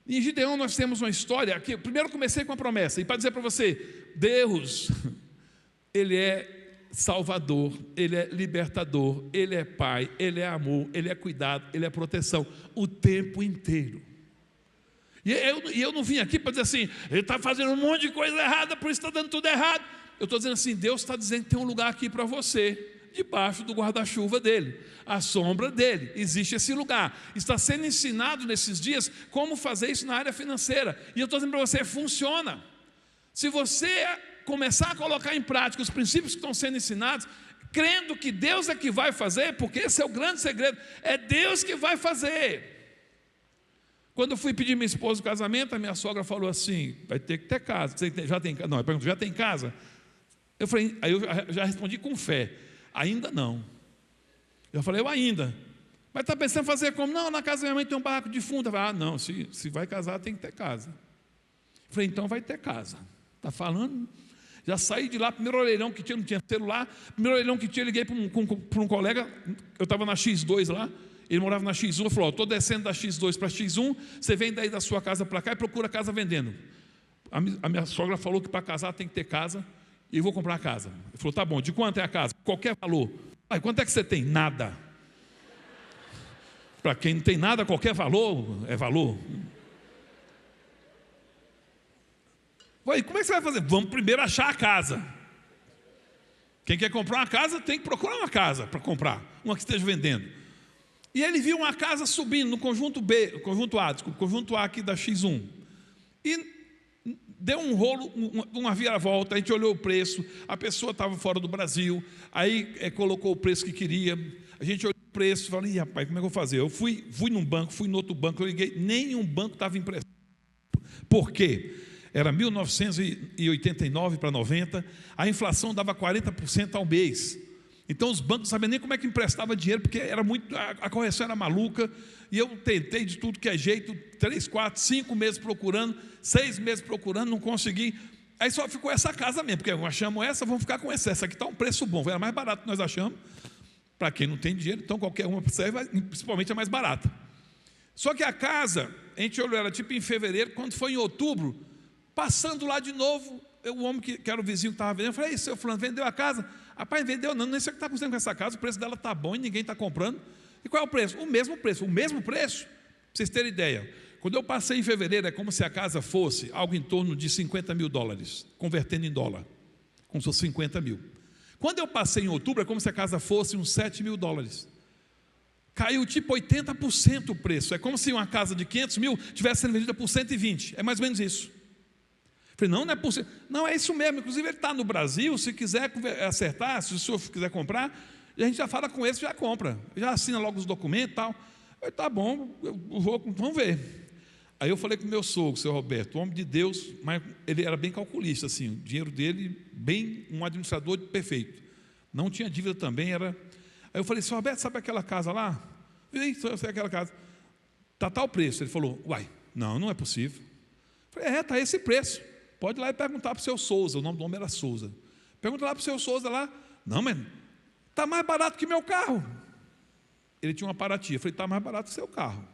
Em Gideão nós temos uma história que primeiro comecei com a promessa, e para dizer para você, Deus, Ele é Salvador, Ele é libertador, Ele é Pai, Ele é amor, Ele é cuidado, Ele é proteção, o tempo inteiro. E eu não vim aqui para dizer assim, Ele está fazendo um monte de coisa errada, por isso está dando tudo errado. Eu estou dizendo assim, Deus está dizendo que tem um lugar aqui para você, debaixo do guarda-chuva dele, à sombra dele, existe esse lugar. Está sendo ensinado nesses dias como fazer isso na área financeira, e eu estou dizendo para você, funciona. Se você começar a colocar em prática os princípios que estão sendo ensinados, crendo que Deus é que vai fazer, porque esse é o grande segredo, é Deus que vai fazer. Quando eu fui pedir minha esposa o casamento, a minha sogra falou assim, vai ter que ter casa. Você já tem casa? Não, eu pergunto, já tem casa? Eu falei, aí eu já respondi com fé, ainda não. Eu falei, eu ainda. Mas está pensando em fazer como? Não, na casa da minha mãe tem um barraco de fundo. Eu falei, ah, não, se vai casar tem que ter casa. Eu falei, então vai ter casa. Está falando? Já saí de lá, primeiro orelhão que tinha, não tinha celular, primeiro orelhão que tinha, liguei para um colega, eu estava na X2 lá, ele morava na X1, eu falei, estou descendo da X2 para X1, você vem daí da sua casa para cá e procura casa vendendo. A minha sogra falou que para casar tem que ter casa, e eu vou comprar a casa. Ele falou, tá bom, de quanto é a casa? Qualquer valor. Aí, quanto é que você tem? Nada. Para quem não tem nada, qualquer valor é valor. Aí, como é que você vai fazer? Vamos primeiro achar a casa. Quem quer comprar uma casa tem que procurar uma casa para comprar, uma que esteja vendendo. E ele viu uma casa subindo no conjunto B, conjunto A, desculpa, conjunto A aqui da X1. E deu um rolo, uma viravolta, a gente olhou o preço, a pessoa estava fora do Brasil, aí colocou o preço que queria, a gente olhou o preço, falei, rapaz, como é que eu vou fazer? Eu fui num banco, fui no outro banco, eu liguei, nenhum banco estava emprestando. Por quê? Era 1989 para 90, a inflação dava 40% ao mês. Então os bancos não sabiam nem como é que emprestava dinheiro, porque era muito, a correção era maluca, e eu tentei de tudo que é jeito, 3, 4, 5 meses procurando, 6 meses procurando, não consegui. Aí só ficou essa casa mesmo, porque achamos essa, vamos ficar com essa aqui está um preço bom, era mais barato que nós achamos, para quem não tem dinheiro, então qualquer uma serve, principalmente a mais barata. Só que a casa, a gente olhou ela tipo em fevereiro, quando foi em outubro, passando lá de novo, o homem que era o vizinho que estava vendendo, eu falei, seu fulano, vendeu a casa? Rapaz, vendeu não, nem sei o que está acontecendo com essa casa, o preço dela está bom e ninguém está comprando. E qual é o preço? O mesmo preço, para vocês terem ideia. Quando eu passei em fevereiro, é como se a casa fosse algo em torno de $50 mil, convertendo em dólar, como se fosse 50 mil. Quando eu passei em outubro, é como se a casa fosse uns $7 mil. Caiu tipo 80% o preço. É como se uma casa de 500 mil tivesse sendo vendida por 120. É mais ou menos isso. Falei, não é possível. Não, é isso mesmo. Inclusive ele está no Brasil. Se quiser acertar, se o senhor quiser comprar, a gente já fala com ele, já compra. Já assina logo os documentos e tal. Eu, tá bom, vamos ver. Aí eu falei com o meu sogro, o seu Roberto, homem de Deus, mas ele era bem calculista, assim, o dinheiro dele, bem um administrador perfeito. Não tinha dívida também, era... Aí eu falei, seu Roberto, sabe aquela casa lá? Eu sei aquela casa. Está tal preço. Ele falou, uai, não é possível. Eu falei, está esse preço. Pode ir lá e perguntar para o seu Souza, o nome do homem era Souza. Pergunta lá para o seu Souza lá. Não, mas está mais barato que meu carro. Ele tinha uma Paraty. Eu falei, está mais barato que seu carro.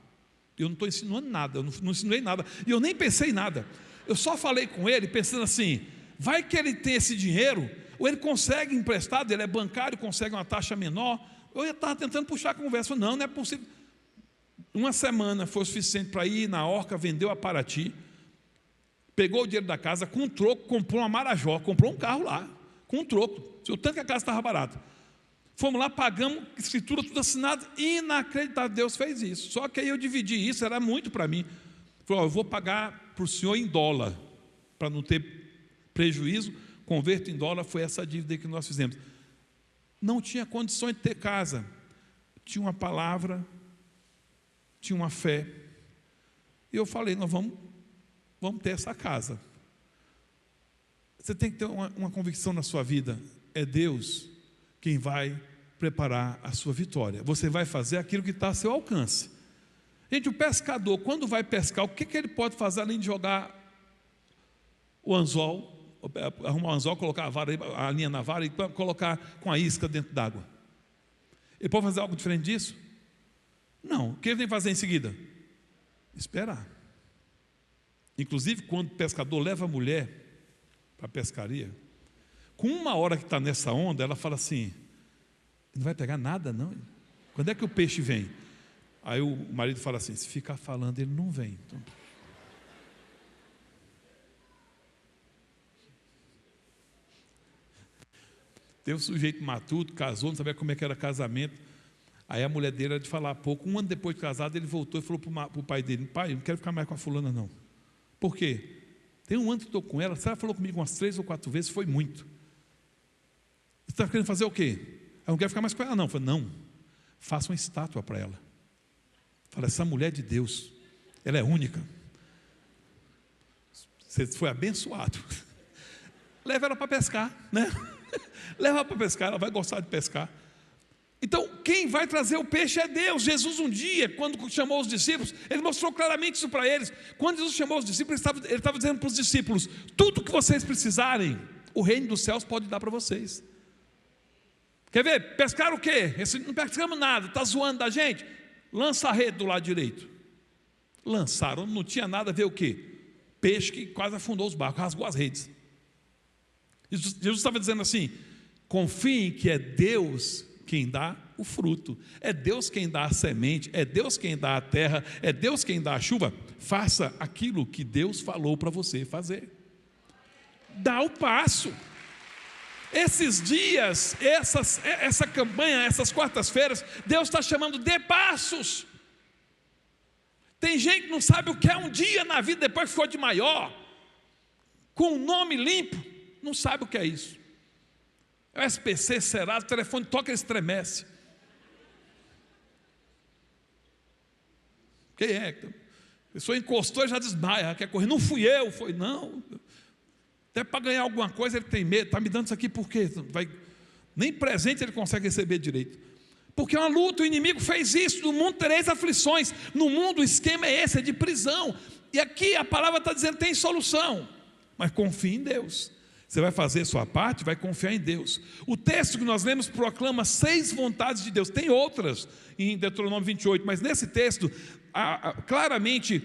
Eu não estou ensinando nada, eu não ensinei nada. E eu nem pensei em nada. Eu só falei com ele pensando assim, vai que ele tem esse dinheiro, ou ele consegue emprestado, ele é bancário, consegue uma taxa menor. Eu estava tentando puxar a conversa. Falei, não é possível. Uma semana foi o suficiente para ir na Orca, vendeu a Paraty, pegou o dinheiro da casa, com um troco, comprou uma Marajó, comprou um carro lá, com um troco, o tanto que a casa estava barata. Fomos lá, pagamos, escritura, tudo assinado, inacreditável, Deus fez isso. Só que aí eu dividi isso, era muito para mim. Falei, eu vou pagar para o senhor em dólar, para não ter prejuízo, converto em dólar, foi essa dívida que nós fizemos. Não tinha condições de ter casa, tinha uma palavra, tinha uma fé. E eu falei, nós vamos ter essa casa. Você tem que ter uma convicção na sua vida, é Deus quem vai preparar a sua vitória. Você vai fazer aquilo que está a seu alcance. Gente, o pescador, quando vai pescar, o que ele pode fazer além de jogar o anzol, arrumar o anzol, colocar a linha na vara e colocar com a isca dentro d'água? Ele pode fazer algo diferente disso? Não. O que ele tem que fazer em seguida? Esperar. Inclusive, quando o pescador leva a mulher para a pescaria, com 1 hora que está nessa onda, ela fala assim, não vai pegar nada não? Quando é que o peixe vem? Aí o marido fala assim, se ficar falando, ele não vem. Então, teve um sujeito matuto, casou, não sabia como é que era casamento. Aí a mulher dele era de falar pouco. 1 ano depois de casado, ele voltou e falou para o pai dele, pai, eu não quero ficar mais com a fulana não. Por quê? Tem 1 ano que estou com ela, ela falou comigo umas 3 ou 4 vezes, foi muito. Você está querendo fazer o quê? Eu não quero ficar mais com ela não. Eu falei, não, faça uma estátua para ela. Fala, essa mulher de Deus, ela é única. Você foi abençoado. Leva ela para pescar, né? Leva ela para pescar, ela vai gostar de pescar. Então, quem vai trazer o peixe é Deus. Jesus um dia, quando chamou os discípulos, ele mostrou claramente isso para eles. Quando Jesus chamou os discípulos, ele estava dizendo para os discípulos, tudo que vocês precisarem, o reino dos céus pode dar para vocês. Quer ver? Pescaram o quê? Não pescamos nada, está zoando da gente? Lança a rede do lado direito. Lançaram, não tinha nada a ver o quê? Peixe que quase afundou os barcos, rasgou as redes. Jesus estava dizendo assim, confiem que é Deus quem dá o fruto, é Deus quem dá a semente, é Deus quem dá a terra, é Deus quem dá a chuva. Faça aquilo que Deus falou para você fazer. Dá o passo. Esses dias, essa campanha, essas quartas-feiras, Deus está chamando de passos. Tem gente que não sabe o que é um dia na vida depois que ficou de maior, com o nome limpo, não sabe o que é isso. É o SPC, Serasa, o telefone toca e estremece. Quem é? A pessoa encostou e já desmaia, quer correr. Não fui eu, foi não. Até para ganhar alguma coisa ele tem medo. Está me dando isso aqui por quê? Nem presente ele consegue receber direito. Porque é uma luta, o inimigo fez isso. No mundo tereis aflições. No mundo o esquema é esse, é de prisão. E aqui a palavra está dizendo tem solução. Mas confie em Deus. Você vai fazer a sua parte, vai confiar em Deus. O texto que nós lemos proclama 6 vontades de Deus. Tem outras em Deuteronômio 28, mas nesse texto, claramente,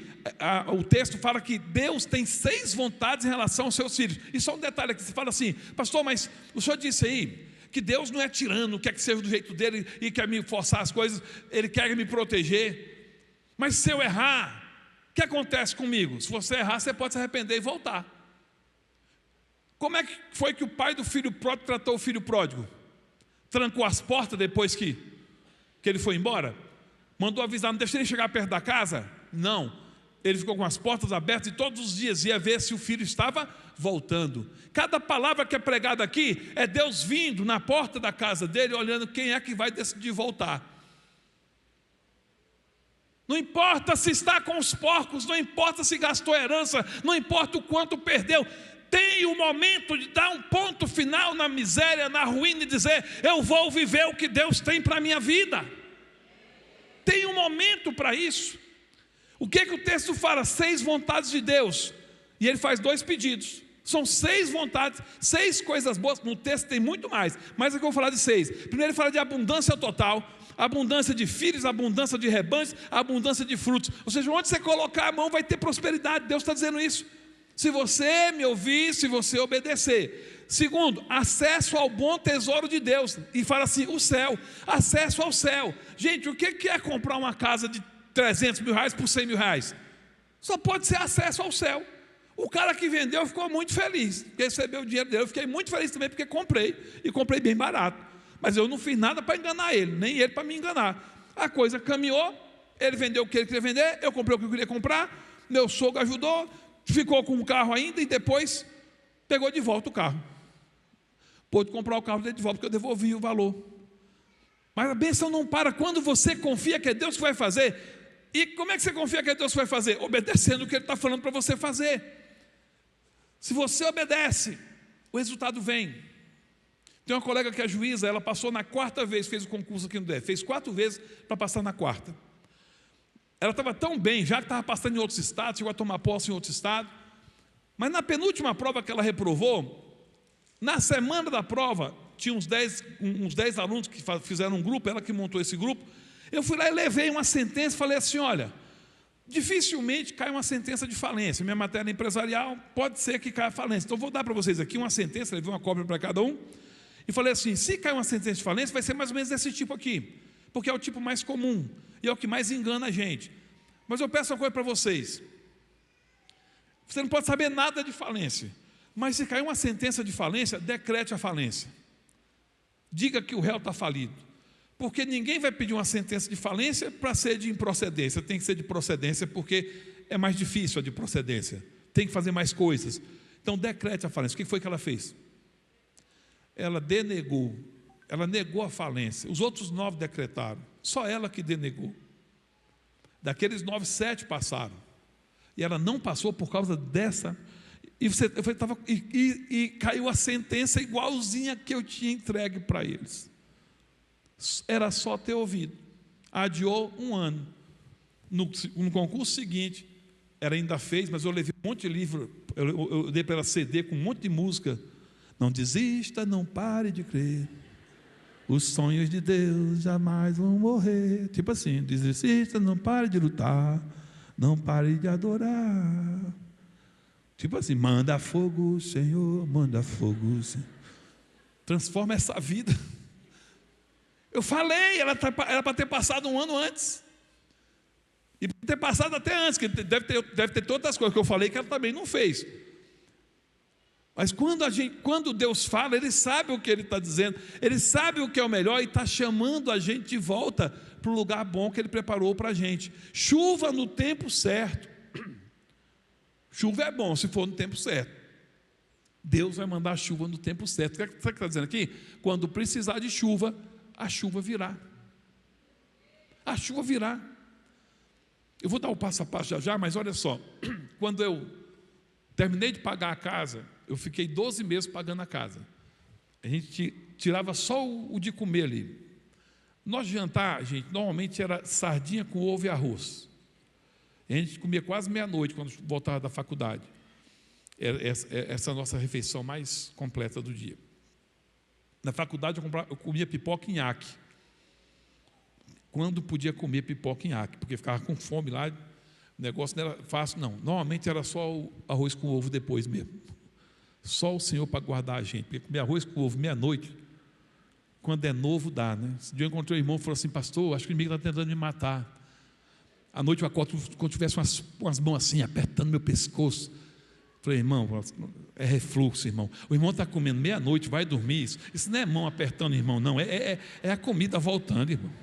o texto fala que Deus tem 6 vontades em relação aos seus filhos. E só um detalhe aqui, você fala assim, pastor, mas o senhor disse aí que Deus não é tirano, quer que seja do jeito dele e quer me forçar as coisas, Ele quer me proteger. Mas se eu errar, o que acontece comigo? Se você errar, você pode se arrepender e voltar. Como é que foi que o pai do filho pródigo tratou o filho pródigo? Trancou as portas depois que ele foi embora? Mandou avisar, não deixa ele chegar perto da casa? Não. Ele ficou com as portas abertas e todos os dias ia ver se o filho estava voltando. Cada palavra que é pregada aqui é Deus vindo na porta da casa dele, olhando quem é que vai decidir voltar. Não importa se está com os porcos, não importa se gastou herança, não importa o quanto perdeu. Tem o momento de dar um ponto final na miséria, na ruína e dizer: eu vou viver o que Deus tem para a minha vida. Tem um momento para isso. O que o texto fala? 6 vontades de Deus. E ele faz 2 pedidos. São 6 vontades, 6 coisas boas. No texto tem muito mais, mas aqui eu vou falar de 6. Primeiro ele fala de abundância total, abundância de filhos, abundância de rebanhos, abundância de frutos. Ou seja, onde você colocar a mão vai ter prosperidade. Deus está dizendo isso. Se você me ouvir, se você obedecer. Segundo, acesso ao bom tesouro de Deus. E fala assim, o céu, acesso ao céu. Gente, o que é comprar uma casa de 300 mil reais por 100 mil reais? Só pode ser acesso ao céu. O cara que vendeu ficou muito feliz, recebeu o dinheiro dele. Eu fiquei muito feliz também porque comprei, e comprei bem barato. Mas eu não fiz nada para enganar ele, nem ele para me enganar. A coisa caminhou, ele vendeu o que ele queria vender, eu comprei o que eu queria comprar, meu sogro ajudou, ficou com o carro ainda e depois pegou de volta o carro. Pôde comprar o carro dele de volta, porque eu devolvi o valor. Mas a bênção não para quando você confia que é Deus que vai fazer. E como é que você confia que é Deus que vai fazer? Obedecendo o que Ele está falando para você fazer. Se você obedece, o resultado vem. Tem uma colega que é juíza, ela passou na 4ª vez, fez o concurso aqui no DF, fez 4 vezes para passar na 4ª. Ela estava tão bem, já que estava passando em outros estados, chegou a tomar posse em outro estado, mas na penúltima prova que ela reprovou, na semana da prova, tinha uns 10 alunos que fizeram um grupo, ela que montou esse grupo. Eu fui lá e levei uma sentença e falei assim: olha, dificilmente cai uma sentença de falência. Minha matéria empresarial pode ser que caia falência. Então vou dar para vocês aqui uma sentença, levei uma cópia para cada um, e falei assim: se cair uma sentença de falência, vai ser mais ou menos desse tipo aqui, porque é o tipo mais comum, e é o que mais engana a gente. Mas eu peço uma coisa para vocês: você não pode saber nada de falência, mas se cair uma sentença de falência, decrete a falência. Diga que o réu está falido. Porque ninguém vai pedir uma sentença de falência para ser de improcedência. Tem que ser de procedência, porque é mais difícil a de procedência. Tem que fazer mais coisas. Então decrete a falência. O que foi que ela fez? Ela denegou. Ela negou a falência. Os outros 9 decretaram. Só ela que denegou. Daqueles 9, 7 passaram. E ela não passou por causa dessa. E caiu a sentença igualzinha que eu tinha entregue para eles. Era só ter ouvido. Adiou 1 ano. No concurso seguinte, ela ainda fez, mas eu levei um monte de livro, eu dei para ela CD com um monte de música. Não desista, não pare de crer. Os sonhos de Deus jamais vão morrer. Tipo assim, desista, não pare de lutar, não pare de adorar. Tipo assim, manda fogo, Senhor, manda fogo, Senhor. Transforma essa vida. Eu falei, era para ter passado 1 ano antes. E ter passado até antes, que deve ter todas as coisas que eu falei que ela também não fez. Mas quando Deus fala, Ele sabe o que Ele está dizendo, Ele sabe o que é o melhor e está chamando a gente de volta para o lugar bom que Ele preparou para a gente. Chuva no tempo certo. Chuva é bom se for no tempo certo. Deus vai mandar chuva no tempo certo. Sabe o que está dizendo aqui? Quando precisar de chuva, a chuva virá. A chuva virá. Eu vou dar o passo a passo já, mas olha só. Quando eu terminei de pagar a casa, eu fiquei 12 meses pagando a casa. A gente tirava só o de comer ali. Nosso jantar, gente, normalmente era sardinha com ovo e arroz. A gente comia quase meia-noite quando voltava da faculdade. Essa é a nossa refeição mais completa do dia. Na faculdade eu comia pipoca e nhaque. Quando podia comer pipoca e nhaque, porque ficava com fome lá, o negócio não era fácil, não. Normalmente era só o arroz com ovo depois mesmo. Só o Senhor para guardar a gente. Porque comer arroz com ovo meia-noite, quando é novo, dá, né? Esse dia eu encontrei um irmão e falou assim: pastor, acho que o inimigo está tentando me matar. À noite eu acordo, quando tivesse umas mãos assim, apertando meu pescoço. Falei: irmão, é refluxo, irmão. O irmão está comendo meia-noite, vai dormir. Isso não é mão apertando, irmão, não. É a comida voltando, irmão.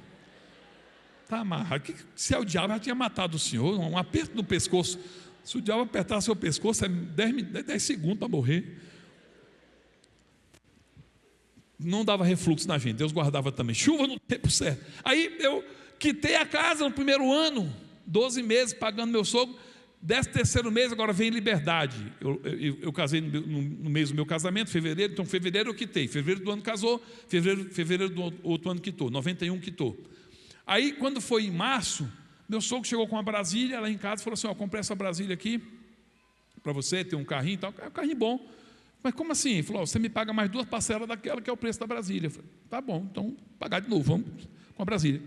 Está amarrado. Se é o diabo, já tinha matado o senhor. Um aperto no pescoço. Se o diabo apertar seu pescoço, é 10 segundos para morrer. Não dava refluxo na gente, Deus guardava também. Chuva no tempo certo. Aí eu quitei a casa no primeiro ano, 12 meses pagando meu sogro. 13º mês, agora vem liberdade. Eu casei no mês do meu casamento, fevereiro. Então fevereiro eu quitei. Fevereiro do ano casou, fevereiro do outro ano quitou. 91 quitou. Aí quando foi em março, meu sogro chegou com uma Brasília lá em casa e falou assim: ó, comprei essa Brasília aqui para você ter um carrinho e tal. É um carrinho bom. Mas como assim? Ele falou: ó, você me paga mais 2 parcelas daquela que é o preço da Brasília. Eu falei: tá bom, então pagar de novo, vamos com a Brasília.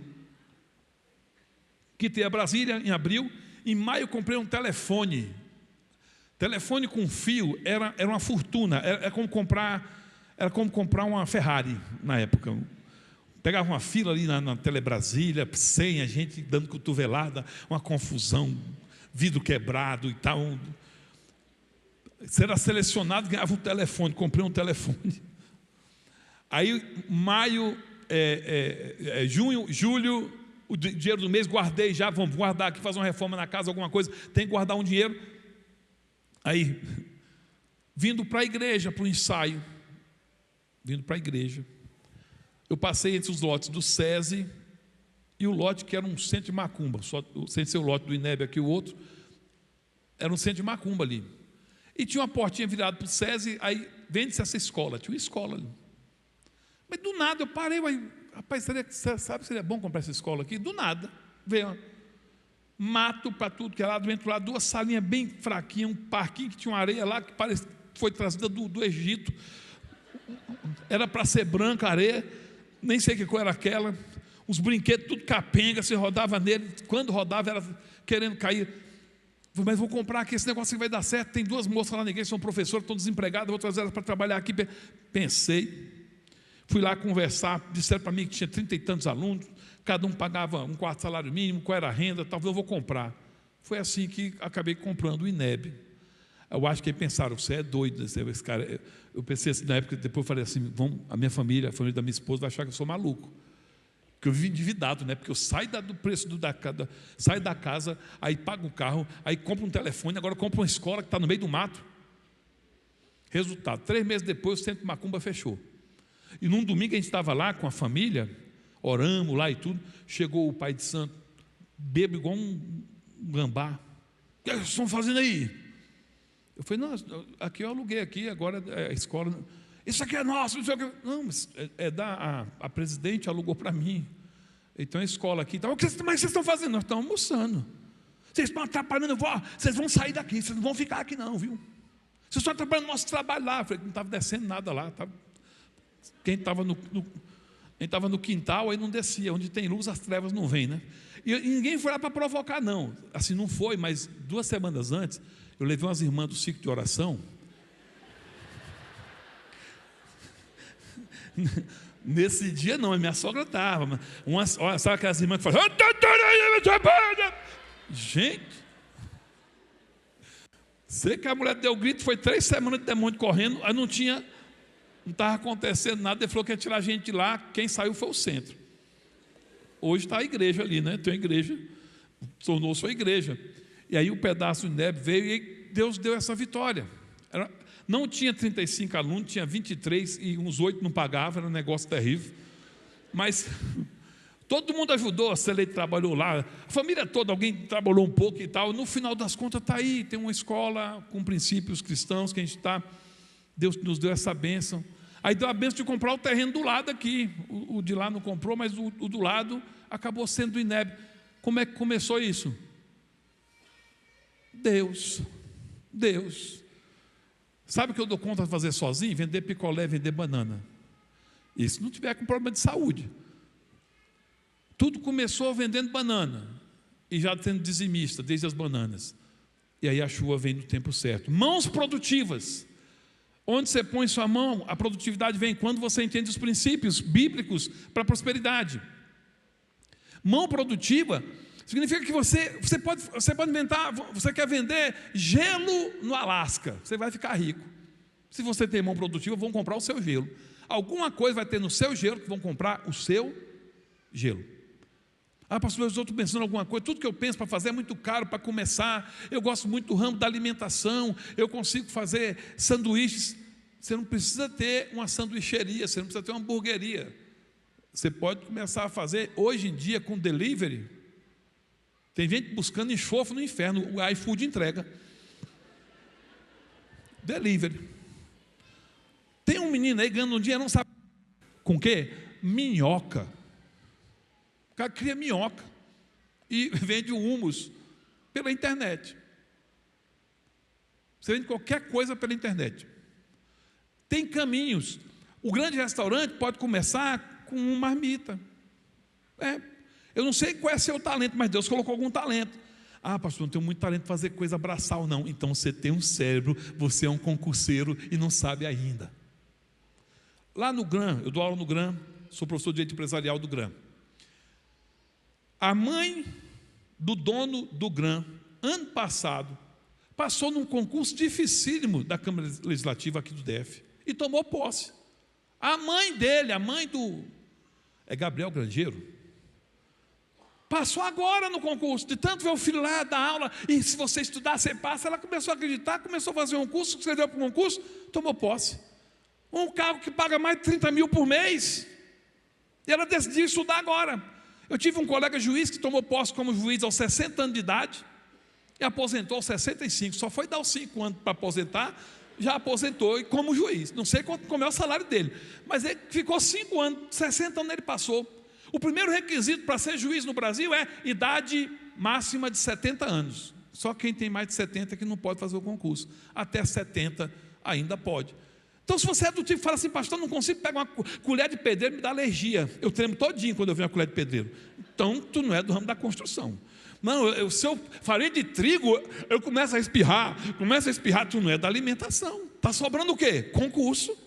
Quitei a Brasília em abril. Em maio comprei um telefone. Telefone com fio era uma fortuna. Era como comprar uma Ferrari na época. Pegava uma fila ali na Telebrasília, senha, gente dando cotovelada, uma confusão, vidro quebrado e tal. Você era selecionado, ganhava um telefone. Comprei um telefone. Aí maio, junho, julho, o dinheiro do mês guardei já. Vamos guardar aqui, fazer uma reforma na casa, alguma coisa, tem que guardar um dinheiro. Aí vindo para a igreja, para o ensaio, vindo para a igreja, eu passei entre os lotes do SESI e o lote que era um centro de macumba, só sem ser o lote do INEB aqui, o outro era um centro de macumba ali. E tinha uma portinha virada para o SESI. Aí vende-se essa escola, tinha uma escola ali. Mas do nada eu parei, rapaz, seria bom comprar essa escola aqui? Do nada, veio mato para tudo que é lado, dentro lá, 2 salinhas bem fraquinhas, um parquinho que tinha uma areia lá, que foi trazida do Egito, era para ser branca a areia, nem sei que cor era aquela, os brinquedos tudo capenga, você rodava nele, quando rodava era querendo cair. Mas vou comprar aqui, esse negócio que vai dar certo. Tem 2 moças lá na igreja, são professoras, estão desempregadas, vou trazer elas para trabalhar aqui. Pensei, fui lá conversar, disseram para mim que tinha 30 e tantos alunos, cada um pagava um 4 salário mínimo, qual era a renda, talvez eu vou comprar. Foi assim que acabei comprando o INEB. Eu acho que eles pensaram: você é doido, esse cara. Eu pensei assim, na época, depois eu falei assim: a minha família, a família da minha esposa vai achar que eu sou maluco. Porque eu vivo endividado, né? Porque eu saio do preço saio da casa, aí pago um carro, aí compro um telefone, agora compro uma escola que está no meio do mato. Resultado: 3 meses depois o centro de macumba fechou. E num domingo a gente estava lá com a família, oramos lá e tudo. Chegou o pai de santo, bebo igual um gambá. O que vocês estão fazendo aí? Eu falei: não, aqui eu aluguei aqui, agora é a escola. Isso aqui é nosso, não sei o que. Não, mas a presidente alugou para mim. Então a escola aqui. Então, mas vocês estão fazendo? Nós estamos almoçando. Vocês estão atrapalhando, vocês vão sair daqui, vocês não vão ficar aqui não, viu? Vocês estão atrapalhando o nosso trabalho lá. Eu falei: não estava descendo nada lá. Quem estava no quintal, aí não descia. Onde tem luz, as trevas não vêm, né? E ninguém foi lá para provocar, não. Assim, não foi, mas 2 semanas antes, eu levei umas irmãs do ciclo de oração. Nesse dia não, a minha sogra estava. Sabe aquelas irmãs que falam: gente, sei que a mulher deu grito, foi 3 semanas de demônio correndo, aí não estava acontecendo nada. Ele falou que ia tirar a gente de lá. Quem saiu foi o centro. Hoje está a igreja ali, né? Tem uma igreja, tornou-se a igreja. E aí o pedaço do INEB veio e Deus deu essa vitória. Não tinha 35 alunos, tinha 23 e uns 8 não pagavam, era um negócio terrível. Mas todo mundo ajudou, a Celeste trabalhou lá, a família toda, alguém trabalhou um pouco e tal. No final das contas está aí, tem uma escola com princípios cristãos que a gente está. Deus nos deu essa bênção. Aí deu a bênção de comprar o terreno do lado aqui. O de lá não comprou, mas o do lado acabou sendo do INEB. Como é que começou isso? Deus. Sabe o que eu dou conta de fazer sozinho? Vender picolé, vender banana. E se não tiver com problema de saúde. Tudo começou vendendo banana. E já tendo dizimista, desde as bananas. E aí a chuva vem no tempo certo. Mãos produtivas. Onde você põe sua mão, a produtividade vem quando você entende os princípios bíblicos para a prosperidade. Mão produtiva significa que você pode inventar. Você quer vender gelo no Alasca, você vai ficar rico. Se você tem mão produtiva, vão comprar o seu gelo. Alguma coisa vai ter no seu gelo que vão comprar o seu gelo. Ah, pastor, eu estou pensando em alguma coisa, tudo que eu penso para fazer é muito caro para começar, eu gosto muito do ramo da alimentação, eu consigo fazer sanduíches. Você não precisa ter uma sanduicheria, você não precisa ter uma hamburgueria. Você pode começar a fazer, hoje em dia, com delivery. Tem gente buscando enxofre no inferno, o iFood entrega. Delivery. Tem um menino aí ganhando um dinheiro, não sabe com o quê? Minhoca. O cara cria minhoca e vende o hummus pela internet. Você vende qualquer coisa pela internet. Tem caminhos. O grande restaurante pode começar com uma marmita. Eu não sei qual é seu talento, mas Deus colocou algum talento. Ah, pastor, não tenho muito talento para fazer coisa braçal, não. Então você tem um cérebro, você é um concurseiro e não sabe ainda. Lá no GRAM, eu dou aula no GRAM, sou professor de direito empresarial do GRAM. A mãe do dono do GRAM, ano passado, passou num concurso dificílimo da Câmara Legislativa aqui do DF e tomou posse. A mãe dele, a mãe do... É Gabriel Grangeiro? Passou agora no concurso, de tanto ver o filho lá dar aula, e se você estudar, você passa. Ela começou a acreditar, começou a fazer um curso, escreveu para o concurso, tomou posse. Um cargo que paga mais de 30 mil por mês, e ela decidiu estudar agora. Eu tive um colega juiz que tomou posse como juiz aos 60 anos de idade, e aposentou aos 65, só foi dar os 5 anos para aposentar, já aposentou e como juiz. Não sei como é o salário dele, mas ele ficou 5 anos, 60 anos ele passou. O primeiro requisito para ser juiz no Brasil é idade máxima de 70 anos. Só quem tem mais de 70 que não pode fazer o concurso. Até 70 ainda pode. Então, se você é do tipo que fala assim, pastor, não consigo pegar uma colher de pedreiro, me dá alergia. Eu tremo todinho quando eu vejo uma colher de pedreiro. Então, tu não é do ramo da construção. Não, se eu farei de trigo, eu começo a espirrar, tu não é da alimentação. Está sobrando o quê? Concurso.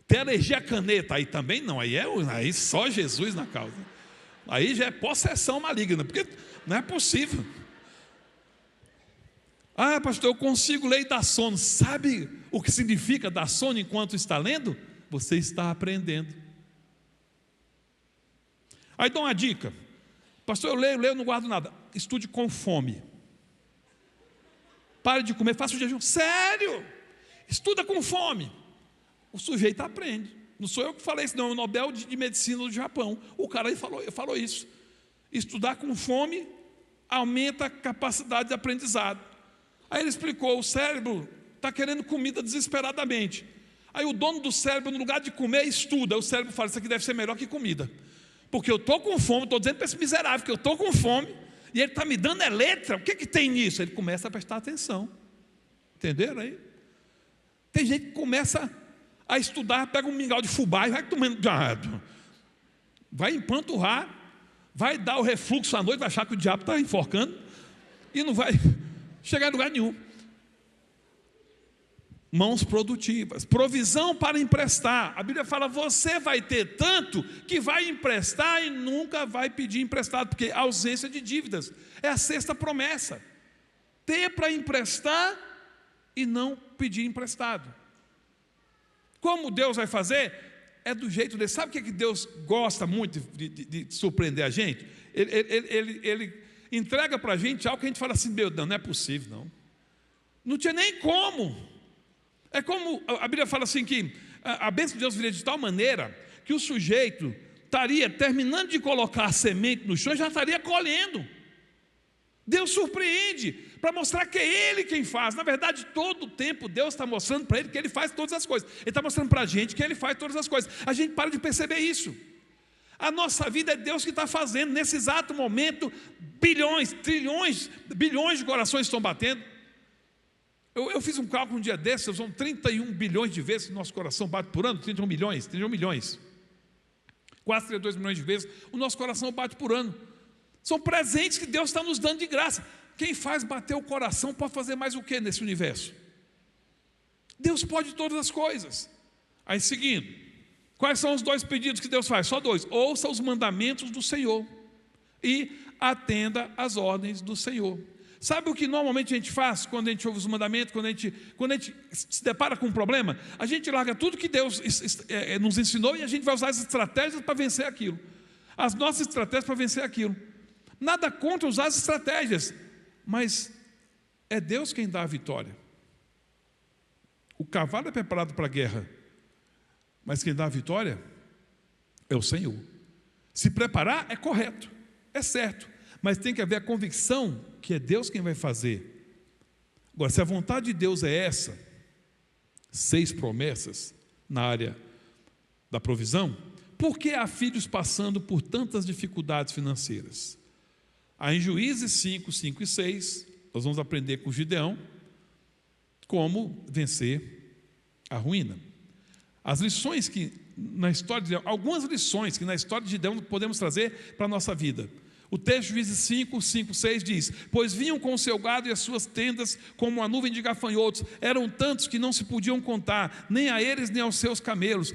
Tem alergia à caneta, aí também não, aí só Jesus na causa. Aí já é possessão maligna, porque não é possível. Ah, pastor, eu consigo ler e dar sono. Sabe o que significa dar sono enquanto está lendo? Você está aprendendo. Aí dou uma dica. Pastor, eu leio, não guardo nada. Estude com fome. Pare de comer, faça o jejum. Sério? Estuda com fome. O sujeito aprende. Não sou eu que falei isso, não. É o Nobel de Medicina do Japão. O cara aí falou isso. Estudar com fome aumenta a capacidade de aprendizado. Aí ele explicou, o cérebro está querendo comida desesperadamente. Aí o dono do cérebro, no lugar de comer, estuda. O cérebro fala, isso aqui deve ser melhor que comida. Porque eu estou com fome, estou dizendo para esse miserável que eu estou com fome, e ele está me dando letra, o que tem nisso? Ele começa a prestar atenção. Entenderam aí? Tem gente que começa a estudar, pega um mingau de fubá e vai tomando, vai empanturrar, vai dar o refluxo à noite, vai achar que o diabo está enforcando, e não vai chegar em lugar nenhum. Mãos produtivas, provisão para emprestar. A Bíblia fala, você vai ter tanto que vai emprestar e nunca vai pedir emprestado, porque ausência de dívidas é a sexta promessa. Ter para emprestar e não pedir emprestado. Como Deus vai fazer? É do jeito dele. Sabe o que Deus gosta muito de surpreender a gente? Ele entrega para a gente algo que a gente fala assim, meu Deus, não é possível, não. Não tinha nem como. É como a Bíblia fala assim que a bênção de Deus viria de tal maneira que o sujeito estaria terminando de colocar a semente no chão e já estaria colhendo. Deus surpreende para mostrar que é Ele quem faz. Na verdade, todo o tempo Deus está mostrando para Ele que Ele faz todas as coisas. Ele está mostrando para a gente que Ele faz todas as coisas. A gente para de perceber isso. A nossa vida é Deus que está fazendo. Nesse exato momento, bilhões, trilhões, bilhões de corações estão batendo. Eu fiz um cálculo um dia desses, são 31 bilhões de vezes que nosso coração bate por ano, 31 milhões. Quase 32 milhões de vezes o nosso coração bate por ano. São presentes que Deus está nos dando de graça. Quem faz bater o coração pode fazer mais o que nesse universo? Deus pode todas as coisas. Aí seguindo, quais são os 2 pedidos que Deus faz? Só 2. Ouça os mandamentos do Senhor e atenda às ordens do Senhor. Sabe o que normalmente a gente faz quando a gente ouve os mandamentos, quando a gente se depara com um problema? A gente larga tudo que Deus nos ensinou e a gente vai usar as estratégias para vencer aquilo. as nossas estratégias para vencer aquilo. Nada contra usar as estratégias, mas é Deus quem dá a vitória. O cavalo é preparado para a guerra, mas quem dá a vitória é o Senhor. Se preparar é correto, é certo, mas tem que haver a convicção que é Deus quem vai fazer. Agora, se a vontade de Deus é essa, 6 promessas na área da provisão, por que há filhos passando por tantas dificuldades financeiras? Aí em Juízes 5, 5 e 6, nós vamos aprender com Gideão como vencer a ruína. As lições que na história de Gideão, algumas lições que na história de Gideão podemos trazer para a nossa vida. O texto de Juízes 5, 5, 6 diz: pois vinham com o seu gado e as suas tendas como uma nuvem de gafanhotos, eram tantos que não se podiam contar, nem a eles nem aos seus camelos,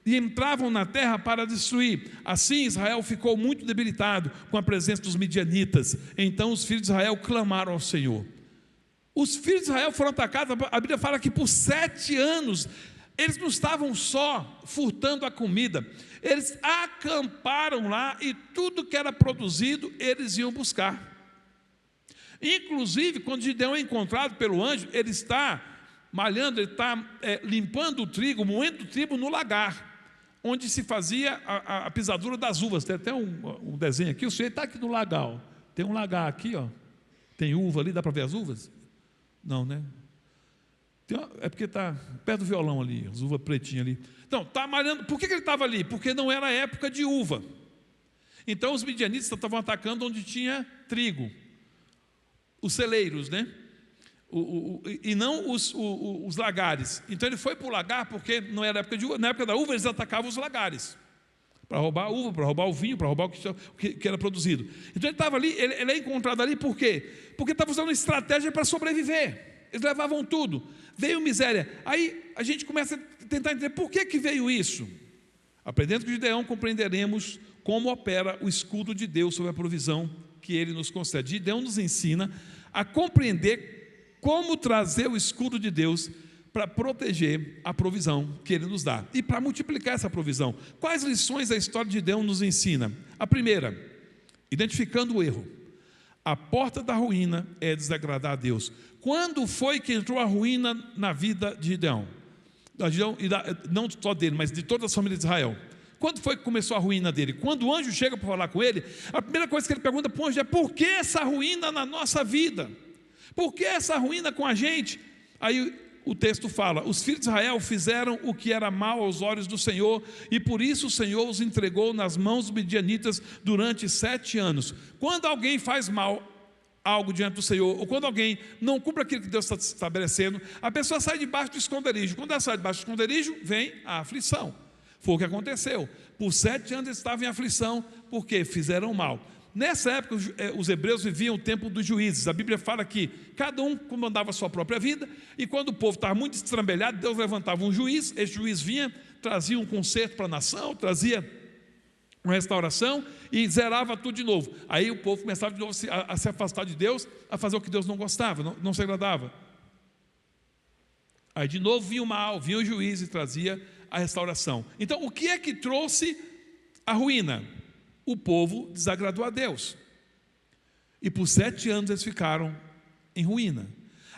e entravam na terra para destruir. Assim Israel ficou muito debilitado com a presença dos midianitas. Então os filhos de Israel clamaram ao Senhor. Os filhos de Israel foram atacados, a Bíblia fala que por 7 anos, eles não estavam só furtando a comida, eles acamparam lá e tudo que era produzido, eles iam buscar. Inclusive, quando Gideão é encontrado pelo anjo, ele está malhando, ele está limpando o trigo, moendo o trigo no lagar, onde se fazia a pisadura das uvas. Tem até um desenho aqui, o senhor está aqui no lagar, ó. Tem um lagar aqui, ó. Tem uva ali, dá para ver as uvas? Não, né? É porque está perto do violão ali, as uvas pretinhas ali. Então, está malhando. Por que ele estava ali? Porque não era época de uva. Então os midianitas estavam atacando onde tinha trigo, os celeiros, né? E não os lagares. Então ele foi para o lagar porque não era época de uva. Na época da uva eles atacavam os lagares para roubar a uva, para roubar o vinho, para roubar o que era produzido. Então ele estava ali, ele é encontrado ali por quê? Porque estava usando uma estratégia para sobreviver. Eles levavam tudo. Veio miséria. Aí a gente começa a tentar entender por que veio isso. Aprendendo com Gideão, compreenderemos como opera o escudo de Deus sobre a provisão que Ele nos concede. Gideão nos ensina a compreender como trazer o escudo de Deus para proteger a provisão que Ele nos dá e para multiplicar essa provisão. Quais lições a história de Gideão nos ensina? A primeira, identificando o erro. A porta da ruína é desagradar a Deus. Quando foi que entrou a ruína na vida de Gideão? Não só dele, mas de toda a família de Israel. Quando foi que começou a ruína dele? Quando o anjo chega para falar com ele, a primeira coisa que ele pergunta para o anjo é: por que essa ruína na nossa vida? Por que essa ruína com a gente? Aí o texto fala: os filhos de Israel fizeram o que era mal aos olhos do Senhor, e por isso o Senhor os entregou nas mãos dos midianitas durante 7 anos. Quando alguém faz mal algo diante do Senhor, ou quando alguém não cumpre aquilo que Deus está estabelecendo, a pessoa sai debaixo do esconderijo. Quando ela sai debaixo do esconderijo, vem a aflição. Foi o que aconteceu. Por 7 anos eles estavam em aflição, porque fizeram mal. Nessa época, os hebreus viviam o tempo dos juízes. A Bíblia fala que cada um comandava a sua própria vida, e quando o povo estava muito estrambelhado, Deus levantava um juiz, esse juiz vinha, trazia um conserto para a nação, trazia uma restauração e zerava tudo de novo. Aí o povo começava de novo a se afastar de Deus, a fazer o que Deus não gostava, não se agradava. Aí de novo vinha o mal, vinha o juiz e trazia a restauração. Então o que é que trouxe a ruína? O povo desagradou a Deus, e por 7 anos eles ficaram em ruína.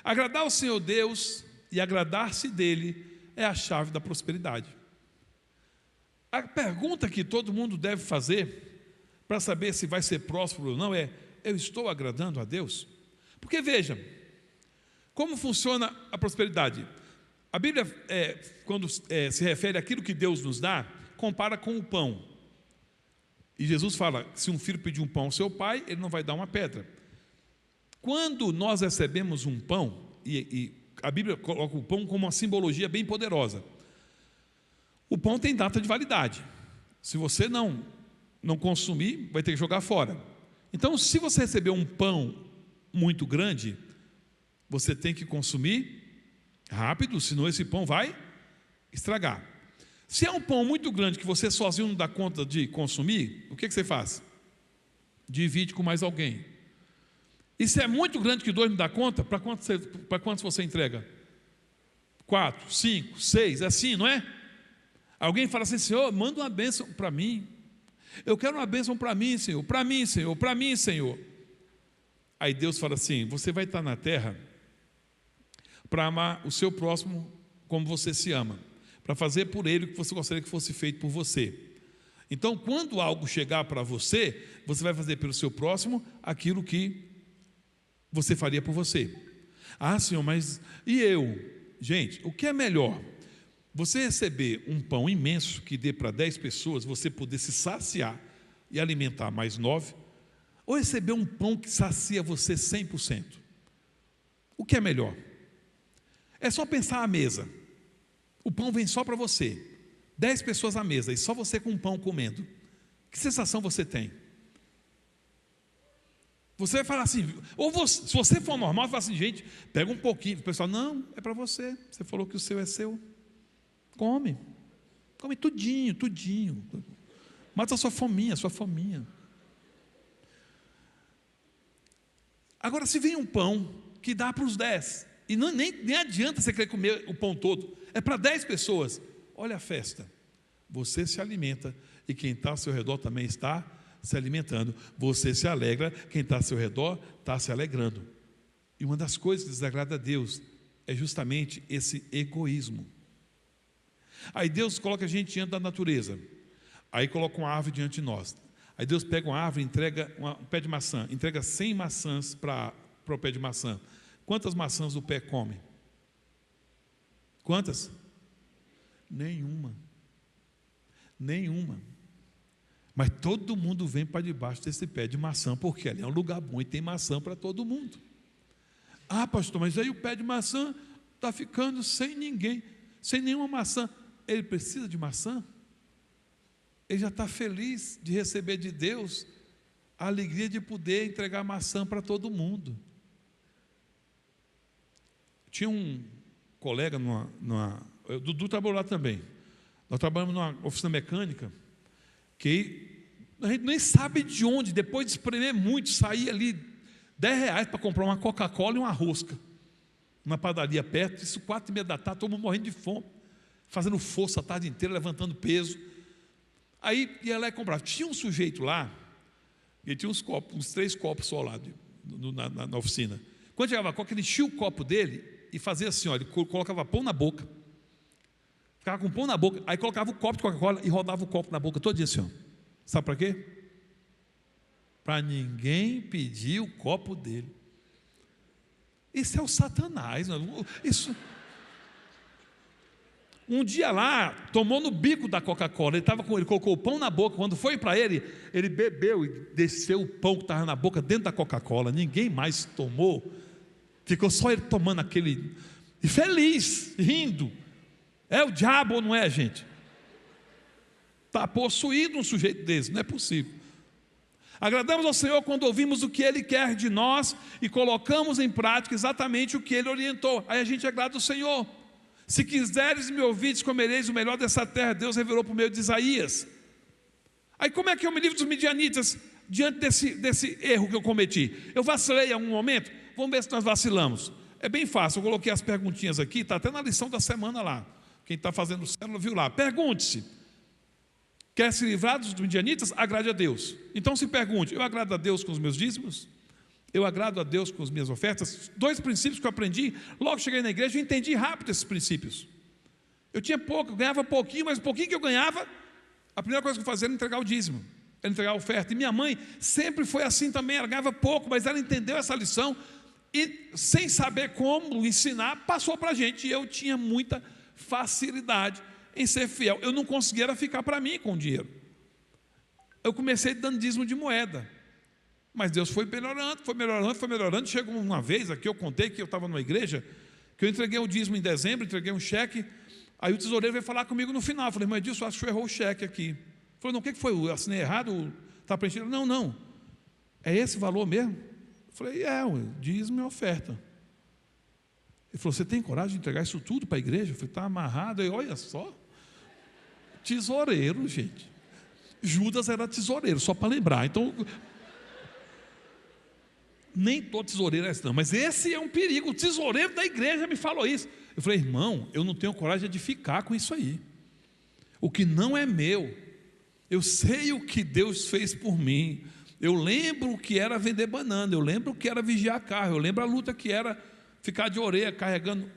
Agradar ao Senhor Deus e agradar-se dele é a chave da prosperidade. A pergunta que todo mundo deve fazer para saber se vai ser próspero ou não é: eu estou agradando a Deus? Porque veja, como funciona a prosperidade? A Bíblia, quando se refere àquilo que Deus nos dá, compara com o pão. E Jesus fala: se um filho pedir um pão ao seu pai, ele não vai dar uma pedra. Quando nós recebemos um pão, e a Bíblia coloca o pão como uma simbologia bem poderosa. O pão tem data de validade. Se você não consumir, vai ter que jogar fora. Então, se você receber um pão muito grande, você tem que consumir rápido, senão esse pão vai estragar. Se é um pão muito grande que você sozinho não dá conta de consumir, o que você faz? Divide com mais alguém. E se é muito grande que 2 não dá conta, para quantos você entrega? 4, 5, 6, é assim, não é? Alguém fala assim: Senhor, manda uma bênção para mim. Eu quero uma bênção para mim, Senhor, para mim, Senhor, para mim, Senhor. Aí Deus fala assim: você vai estar na terra para amar o seu próximo como você se ama, para fazer por ele o que você gostaria que fosse feito por você. Então, quando algo chegar para você, você vai fazer pelo seu próximo aquilo que você faria por você. Ah, Senhor, mas e eu? Gente, o que é melhor? Você receber um pão imenso que dê para 10 pessoas, você poder se saciar e alimentar mais 9, ou receber um pão que sacia você 100%? O que é melhor? É só pensar à mesa. O pão vem só para você, 10 pessoas à mesa, e só você com o pão comendo. Que sensação você tem? Você vai falar assim, ou você, se você for normal, fala assim: gente, pega um pouquinho. O pessoal: não, é para você. Você falou que o seu é seu. Come tudinho, tudinho. Mata a sua fominha, Agora, se vem um pão que dá para os 10, e nem adianta você querer comer o pão todo, é para 10 pessoas, olha a festa. Você se alimenta e quem está ao seu redor também está se alimentando. Você se alegra, quem está ao seu redor está se alegrando. E uma das coisas que desagrada a Deus é justamente esse egoísmo. Aí Deus coloca a gente diante da natureza, aí coloca uma árvore diante de nós. Aí Deus pega uma árvore, entrega um pé de maçã, entrega 100 maçãs para o pé de maçã. Quantas maçãs o pé come? Quantas? Nenhuma. Mas todo mundo vem para debaixo desse pé de maçã, porque ali é um lugar bom e tem maçã para todo mundo. Ah, pastor, mas aí o pé de maçã está ficando sem ninguém, sem nenhuma maçã. Ele precisa de maçã? Ele já está feliz de receber de Deus a alegria de poder entregar maçã para todo mundo. Tinha um colega, o Dudu trabalhou lá também. Nós trabalhamos numa oficina mecânica, que a gente nem sabe de onde, depois de espremer muito, saía ali R$10 para comprar uma Coca-Cola e uma rosca. Uma padaria perto, isso 4h30 da tarde, todo mundo morrendo de fome, fazendo força a tarde inteira, levantando peso. Aí ia lá e comprava. Tinha um sujeito lá, ele tinha uns 3 copos só lá na oficina. Quando chegava a Coca, ele enchia o copo dele e fazia assim, ele colocava pão na boca, ficava com pão na boca, aí colocava o copo de Coca-Cola e rodava o copo na boca todo dia assim. Sabe para quê? Para ninguém pedir o copo dele. Isso é o Satanás. Isso. Um dia lá, tomou no bico da Coca-Cola, ele colocou o pão na boca, quando foi para ele bebeu e desceu o pão que estava na boca dentro da Coca-Cola, ninguém mais tomou, ficou só ele tomando aquele, e feliz, rindo. É o diabo ou não é, gente? Está possuído um sujeito desse, não é possível. Agradamos ao Senhor quando ouvimos o que Ele quer de nós e colocamos em prática exatamente o que Ele orientou. Aí a gente agrada ao Senhor. Se quiseres me ouvires, comereis o melhor dessa terra. Deus revelou por meio de Isaías. Aí como é que eu me livro dos midianitas diante desse erro que eu cometi? Eu vacilei em algum momento? Vamos ver se nós vacilamos. É bem fácil, eu coloquei as perguntinhas aqui, está até na lição da semana lá. Quem está fazendo célula viu lá. Pergunte-se: quer se livrar dos midianitas? Agrade a Deus. Então se pergunte: eu agrado a Deus com os meus dízimos? Eu agrado a Deus com as minhas ofertas? 2 princípios que eu aprendi, logo cheguei na igreja, eu entendi rápido esses princípios. Eu tinha pouco, eu ganhava pouquinho, mas o pouquinho que eu ganhava, a primeira coisa que eu fazia era entregar o dízimo, era entregar a oferta. E minha mãe sempre foi assim também, ela ganhava pouco, mas ela entendeu essa lição e, sem saber como ensinar, passou para a gente. E eu tinha muita facilidade em ser fiel. Eu não conseguia ficar para mim com o dinheiro. Eu comecei dando dízimo de moeda, mas Deus foi melhorando. Chegou uma vez aqui, eu contei que eu estava numa igreja, que eu entreguei o dízimo em dezembro, entreguei um cheque, aí o tesoureiro veio falar comigo no final. Eu falei: mas Edilson, acho que o senhor errou o cheque aqui. Ele falou: não, o que foi? Eu assinei errado? Está preenchido? Não, é esse valor mesmo? Eu falei: dízimo e oferta. Ele falou: você tem coragem de entregar isso tudo para a igreja? Eu falei: está amarrado. Aí, olha só, tesoureiro, gente. Judas era tesoureiro, só para lembrar. Então, nem todo tesoureiro é assim, não, mas esse é um perigo. O tesoureiro da igreja me falou isso. Eu falei: irmão, eu não tenho coragem de ficar com isso aí. O que não é meu, Eu sei o que Deus fez por mim. Eu lembro o que era vender banana, eu lembro o que era vigiar carro, eu lembro a luta que era ficar de orelha carregando.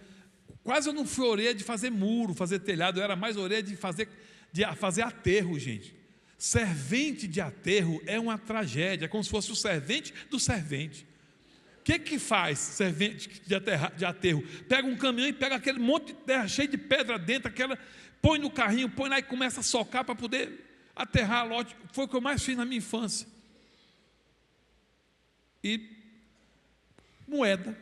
Quase eu não fui orelha de fazer muro, fazer telhado, eu era mais orelha de fazer aterro, gente. Servente de aterro é uma tragédia, é como se fosse o servente do servente. O que faz servente de aterro? Pega um caminhão e pega aquele monte de terra cheio de pedra dentro, põe no carrinho, põe lá e começa a socar para poder aterrar lote. Foi o que eu mais fiz na minha infância. E moeda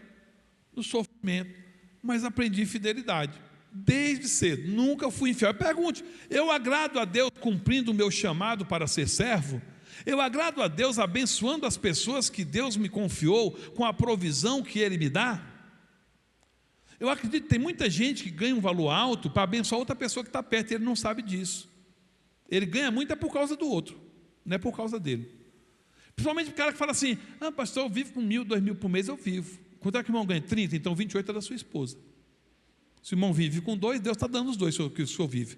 no sofrimento, mas aprendi fidelidade desde cedo, nunca fui infiel. Pergunte: eu agrado a Deus cumprindo o meu chamado para ser servo? Eu agrado a Deus abençoando as pessoas que Deus me confiou com a provisão que Ele me dá? Eu acredito que tem muita gente que ganha um valor alto para abençoar outra pessoa que está perto, e ele não sabe disso. Ele ganha muito é por causa do outro, não é por causa dele. Principalmente o cara que fala assim: ah, pastor, eu vivo com 1.000, 2.000 por mês, eu vivo. Quanto é que o irmão ganha? 30, então 28 é da sua esposa. Se o irmão vive com 2, Deus está dando os 2 que o senhor vive.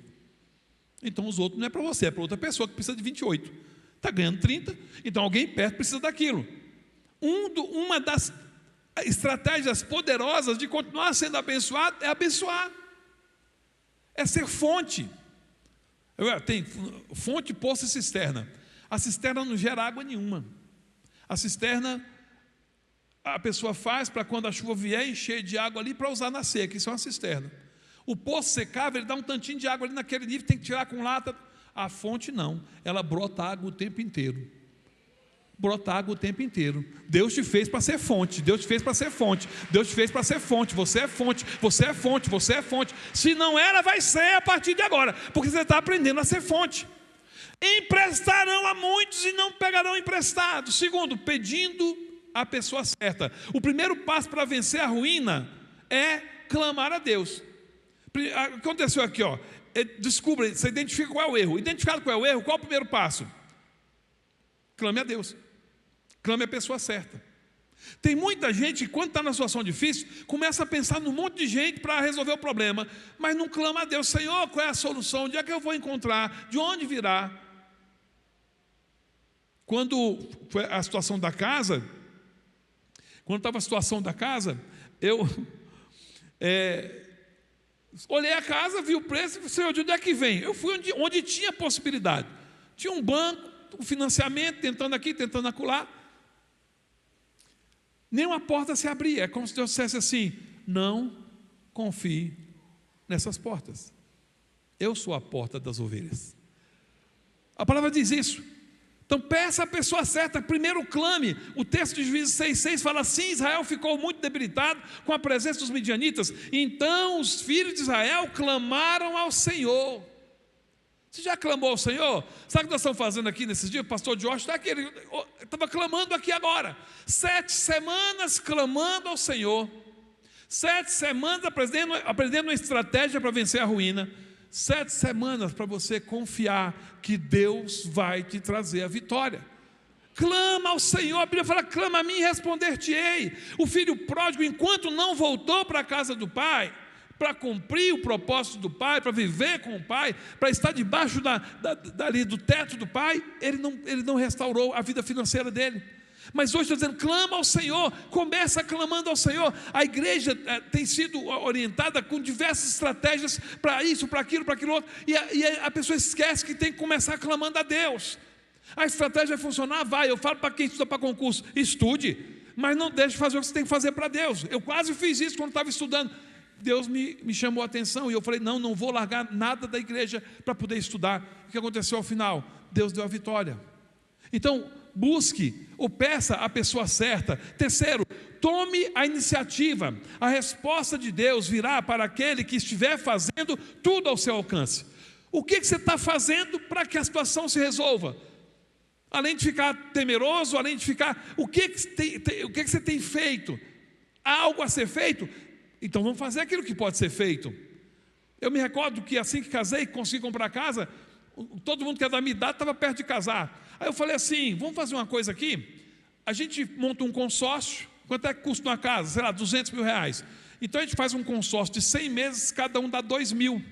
Então os outros não é para você, é para outra pessoa que precisa de 28. Está ganhando 30, então alguém perto precisa daquilo. Uma das estratégias poderosas de continuar sendo abençoado é abençoar, é ser fonte. Tem fonte, poço e cisterna. A cisterna não gera água nenhuma. A cisterna a pessoa faz para quando a chuva vier encher de água ali para usar na seca. Isso é uma cisterna. O poço secável, ele dá um tantinho de água ali naquele nível, tem que tirar com lata. A fonte não, ela brota água o tempo inteiro. Brota água o tempo inteiro. Deus te fez para ser fonte, Deus te fez para ser fonte, Deus te fez para ser fonte. Você é fonte, você é fonte, você é fonte. Se não era, vai ser a partir de agora, porque você está aprendendo a ser fonte. Emprestarão a muitos e não pegarão emprestado. Segundo, pedindo a pessoa certa. O primeiro passo para vencer a ruína é clamar a Deus. Aconteceu aqui, ó. Descubra, você identifica qual é o erro. Identificado qual é o erro, qual é o primeiro passo? Clame a Deus. Clame a pessoa certa. Tem muita gente que, quando está na situação difícil, começa a pensar num monte de gente para resolver o problema, mas não clama a Deus. Senhor, qual é a solução? Onde é que eu vou encontrar? De onde virá? Quando foi a situação da casa, quando estava a situação da casa, eu olhei a casa, vi o preço e falei: Senhor, de onde é que vem? Eu fui onde tinha possibilidade. Tinha um banco, um financiamento, tentando aqui, tentando acolá. Nenhuma porta se abria. É como se Deus dissesse assim: não confie nessas portas. Eu sou a porta das ovelhas. A palavra diz isso. Então peça a pessoa certa, primeiro clame. O texto de Juízes 6,6 fala assim: Israel ficou muito debilitado com a presença dos midianitas. Então os filhos de Israel clamaram ao Senhor. Você já clamou ao Senhor? Sabe o que nós estamos fazendo aqui nesses dias? O pastor Jorge está aqui, ele estava clamando aqui agora. 7 semanas clamando ao Senhor. 7 semanas aprendendo uma estratégia para vencer a ruína. 7 semanas para você confiar que Deus vai te trazer a vitória. Clama ao Senhor. A Bíblia fala: clama a mim e responder-te-ei. O filho pródigo, enquanto não voltou para a casa do pai, para cumprir o propósito do pai, para viver com o pai, para estar debaixo do teto do pai, ele não restaurou a vida financeira dele. Mas hoje está dizendo: clama ao Senhor, começa clamando ao Senhor. A igreja tem sido orientada com diversas estratégias para isso, para aquilo outro, e a pessoa esquece que tem que começar clamando a Deus. A estratégia vai funcionar? Vai. Eu falo para quem estuda para concurso: estude, mas não deixe de fazer o que você tem que fazer para Deus. Eu quase fiz isso quando estava estudando. Deus me chamou a atenção e eu falei: não vou largar nada da igreja para poder estudar. O que aconteceu ao final? Deus deu a vitória. Então, busque ou peça a pessoa certa. Terceiro, tome a iniciativa. A resposta de Deus virá para aquele que estiver fazendo tudo ao seu alcance. O que você está fazendo para que a situação se resolva? Além de ficar temeroso, além de ficar... O que você tem feito? Há algo a ser feito? Então vamos fazer aquilo que pode ser feito. Eu me recordo que assim que casei, consegui comprar casa, todo mundo que é da minha idade estava perto de casar. Aí eu falei assim: vamos fazer uma coisa aqui, a gente monta um consórcio. Quanto é que custa uma casa? Sei lá, 200 mil reais. Então a gente faz um consórcio de 100 meses, cada um dá 2 mil.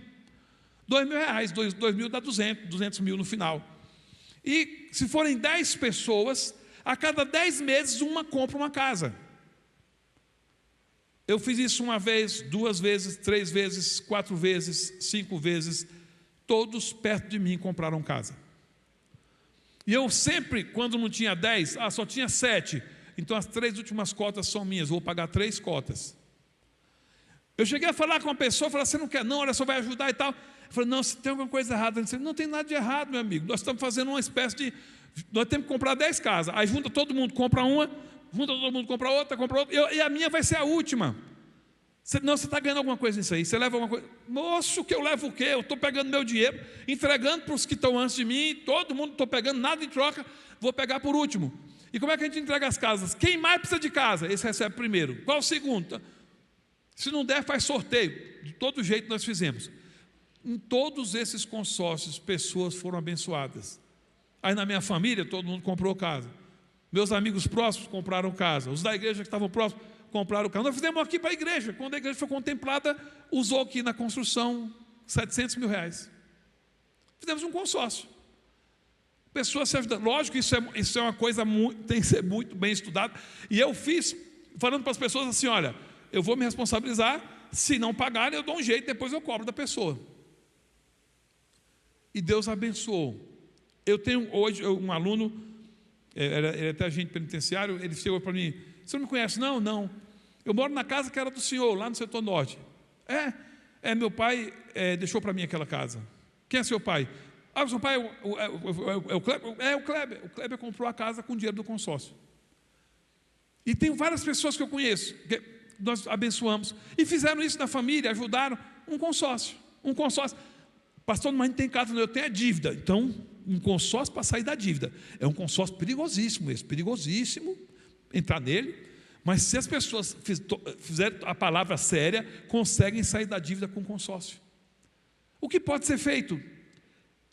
2 mil reais, 2 mil dá 200 mil no final. E se forem 10 pessoas, a cada 10 meses uma compra uma casa. Eu fiz isso 1 vez, 2 vezes, 3 vezes, 4 vezes, 5 vezes. Todos perto de mim compraram casa. E eu sempre, quando não tinha 10, só tinha 7. Então as 3 últimas cotas são minhas, vou pagar 3 cotas. Eu cheguei a falar com uma pessoa, falei, você não quer não, olha, só vai ajudar e tal. Eu falei, não, se tem alguma coisa errada. Ele disse, não tem nada de errado, meu amigo. Nós estamos fazendo uma espécie de... Nós temos que comprar 10 casas. Aí junta todo mundo, compra uma, junta todo mundo, compra outra. E a minha vai ser a última. Você está ganhando alguma coisa nisso aí? Você leva alguma coisa? Moço, que eu levo o quê? Eu estou pegando meu dinheiro, entregando para os que estão antes de mim, todo mundo, estou pegando nada em troca, vou pegar por último. E como é que a gente entrega as casas? Quem mais precisa de casa? Esse recebe primeiro. Qual o segundo? Se não der, faz sorteio. De todo jeito nós fizemos. Em todos esses consórcios, pessoas foram abençoadas. Aí na minha família, todo mundo comprou casa. Meus amigos próximos compraram casa. Os da igreja que estavam próximos compraram casa. Nós fizemos aqui para a igreja. Quando a igreja foi contemplada, usou aqui na construção 700 mil reais. Fizemos um consórcio. Pessoas se ajudando. Lógico que isso é uma coisa tem que ser muito bem estudada. E eu fiz, falando para as pessoas assim, olha, eu vou me responsabilizar, se não pagarem, eu dou um jeito, depois eu cobro da pessoa. E Deus abençoou. Eu tenho hoje um aluno, ele é até agente penitenciário, ele chegou para mim, você não me conhece? Não, não. Eu moro na casa que era do senhor, lá no setor norte. Meu pai deixou para mim aquela casa. Quem é seu pai? O seu pai é o Kleber? O Kleber. O Kleber comprou a casa com o dinheiro do consórcio. E tem várias pessoas que eu conheço, que nós abençoamos, e fizeram isso na família, ajudaram, um consórcio. Pastor, mas não tem casa, não, eu tenho a dívida. Então, um consórcio para sair da dívida. É um consórcio perigosíssimo esse, perigosíssimo entrar nele, mas se as pessoas fizerem a palavra séria, conseguem sair da dívida com consórcio. O que pode ser feito?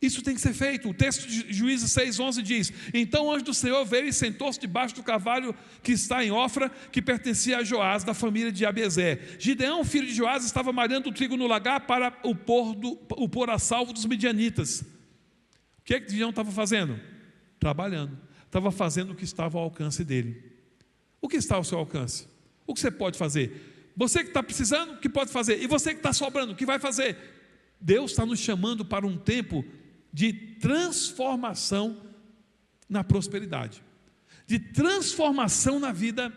Isso tem que ser feito. O texto de Juízes 6:11 diz, então o anjo do Senhor veio e sentou-se debaixo do carvalho que está em Ofra, que pertencia a Joás, da família de Abiezé. Gideão, filho de Joás, estava malhando o trigo no lagar para o pôr a salvo dos midianitas. O que Gideão estava fazendo? Trabalhando. Estava fazendo o que estava ao alcance dele. O que está ao seu alcance? O que você pode fazer? Você que está precisando, o que pode fazer? E você que está sobrando, o que vai fazer? Deus está nos chamando para um tempo de transformação na prosperidade, de transformação na vida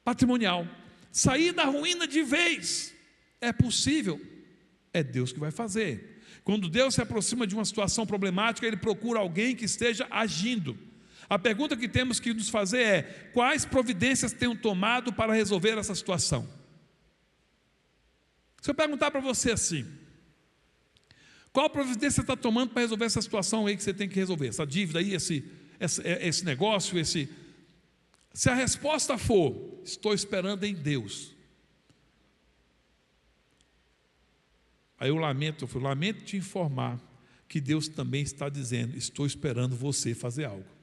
patrimonial, sair da ruína de vez. É possível, é Deus que vai fazer. Quando Deus se aproxima de uma situação problemática, Ele procura alguém que esteja agindo. A pergunta que temos que nos fazer é, quais providências tenho tomado para resolver essa situação? Se eu perguntar para você assim, qual providência você está tomando para resolver essa situação aí que você tem que resolver? Essa dívida aí, esse negócio, Se a resposta for, estou esperando em Deus. Aí eu lamento te informar que Deus também está dizendo, estou esperando você fazer algo.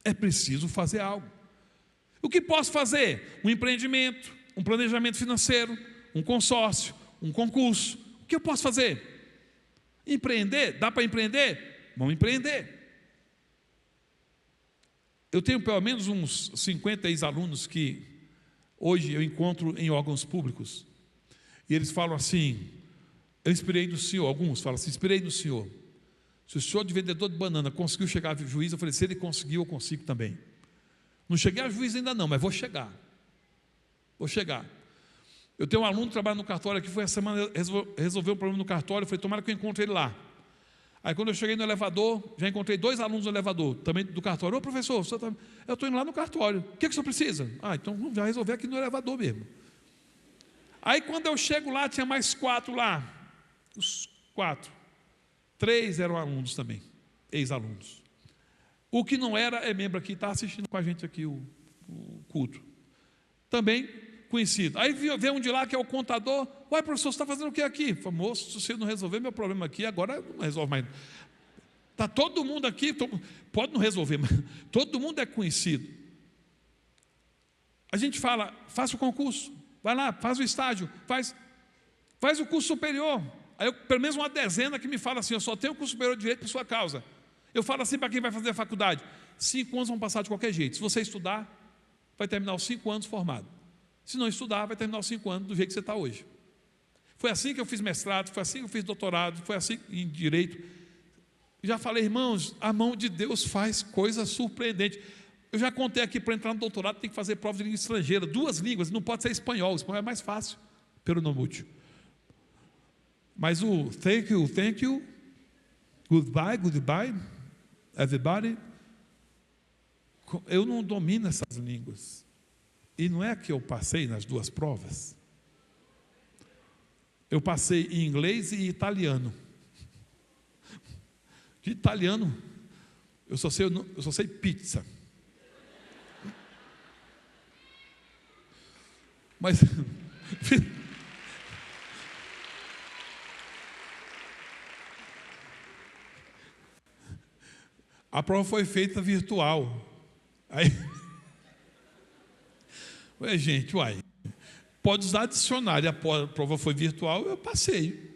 É preciso fazer algo. O que posso fazer? Um empreendimento, um planejamento financeiro, um consórcio, um concurso. O que eu posso fazer? Empreender? Dá para empreender? Vamos empreender. Eu tenho pelo menos uns 50 ex-alunos que hoje eu encontro em órgãos públicos. E eles falam assim, eu inspirei no Senhor. Alguns falam assim, inspirei no Senhor. Se o senhor de vendedor de banana conseguiu chegar a juiz, eu falei, se ele conseguiu, eu consigo também. Não cheguei a juiz ainda não, mas vou chegar. Eu tenho um aluno que trabalha no cartório aqui, foi essa semana, resolveu um problema no cartório, eu falei, tomara que eu encontre ele lá. Aí quando eu cheguei no elevador, já encontrei 2 alunos no elevador, também do cartório. Ô professor, eu estou indo lá no cartório, o que o senhor precisa? Então vamos já resolver aqui no elevador mesmo. Aí quando eu chego lá, tinha mais 4 lá. Os 4. 3 eram alunos também, ex-alunos. O que não era, é membro aqui, está assistindo com a gente aqui o culto. Também conhecido. Aí vem um de lá que é o contador. Uai, professor, você está fazendo o que aqui? Falei, moço, se você não resolver meu problema aqui, agora não resolve mais. Está todo mundo aqui, pode não resolver, mas todo mundo é conhecido. A gente fala, faça o concurso, vai lá, faz o estágio, faz o curso superior. Aí pelo menos uma dezena que me fala assim, eu só tenho o curso superior de direito por sua causa. Eu falo assim para quem vai fazer a faculdade: 5 anos vão passar de qualquer jeito. Se você estudar, vai terminar os 5 anos formado. Se não estudar, vai terminar os 5 anos do jeito que você está hoje. Foi assim que eu fiz mestrado, foi assim que eu fiz doutorado, foi assim em direito. Já falei, irmãos, a mão de Deus faz coisa surpreendente. Eu já contei aqui, para entrar no doutorado tem que fazer prova de língua estrangeira, 2 línguas, não pode ser espanhol, o espanhol é mais fácil, peronomútil. Mas o thank you, goodbye, everybody, eu não domino essas línguas. E não é que eu passei nas 2 provas. Eu passei em inglês e italiano. De italiano, eu só sei pizza. Mas a prova foi feita virtual. Aí, gente, pode usar dicionário. A prova foi virtual, eu passei.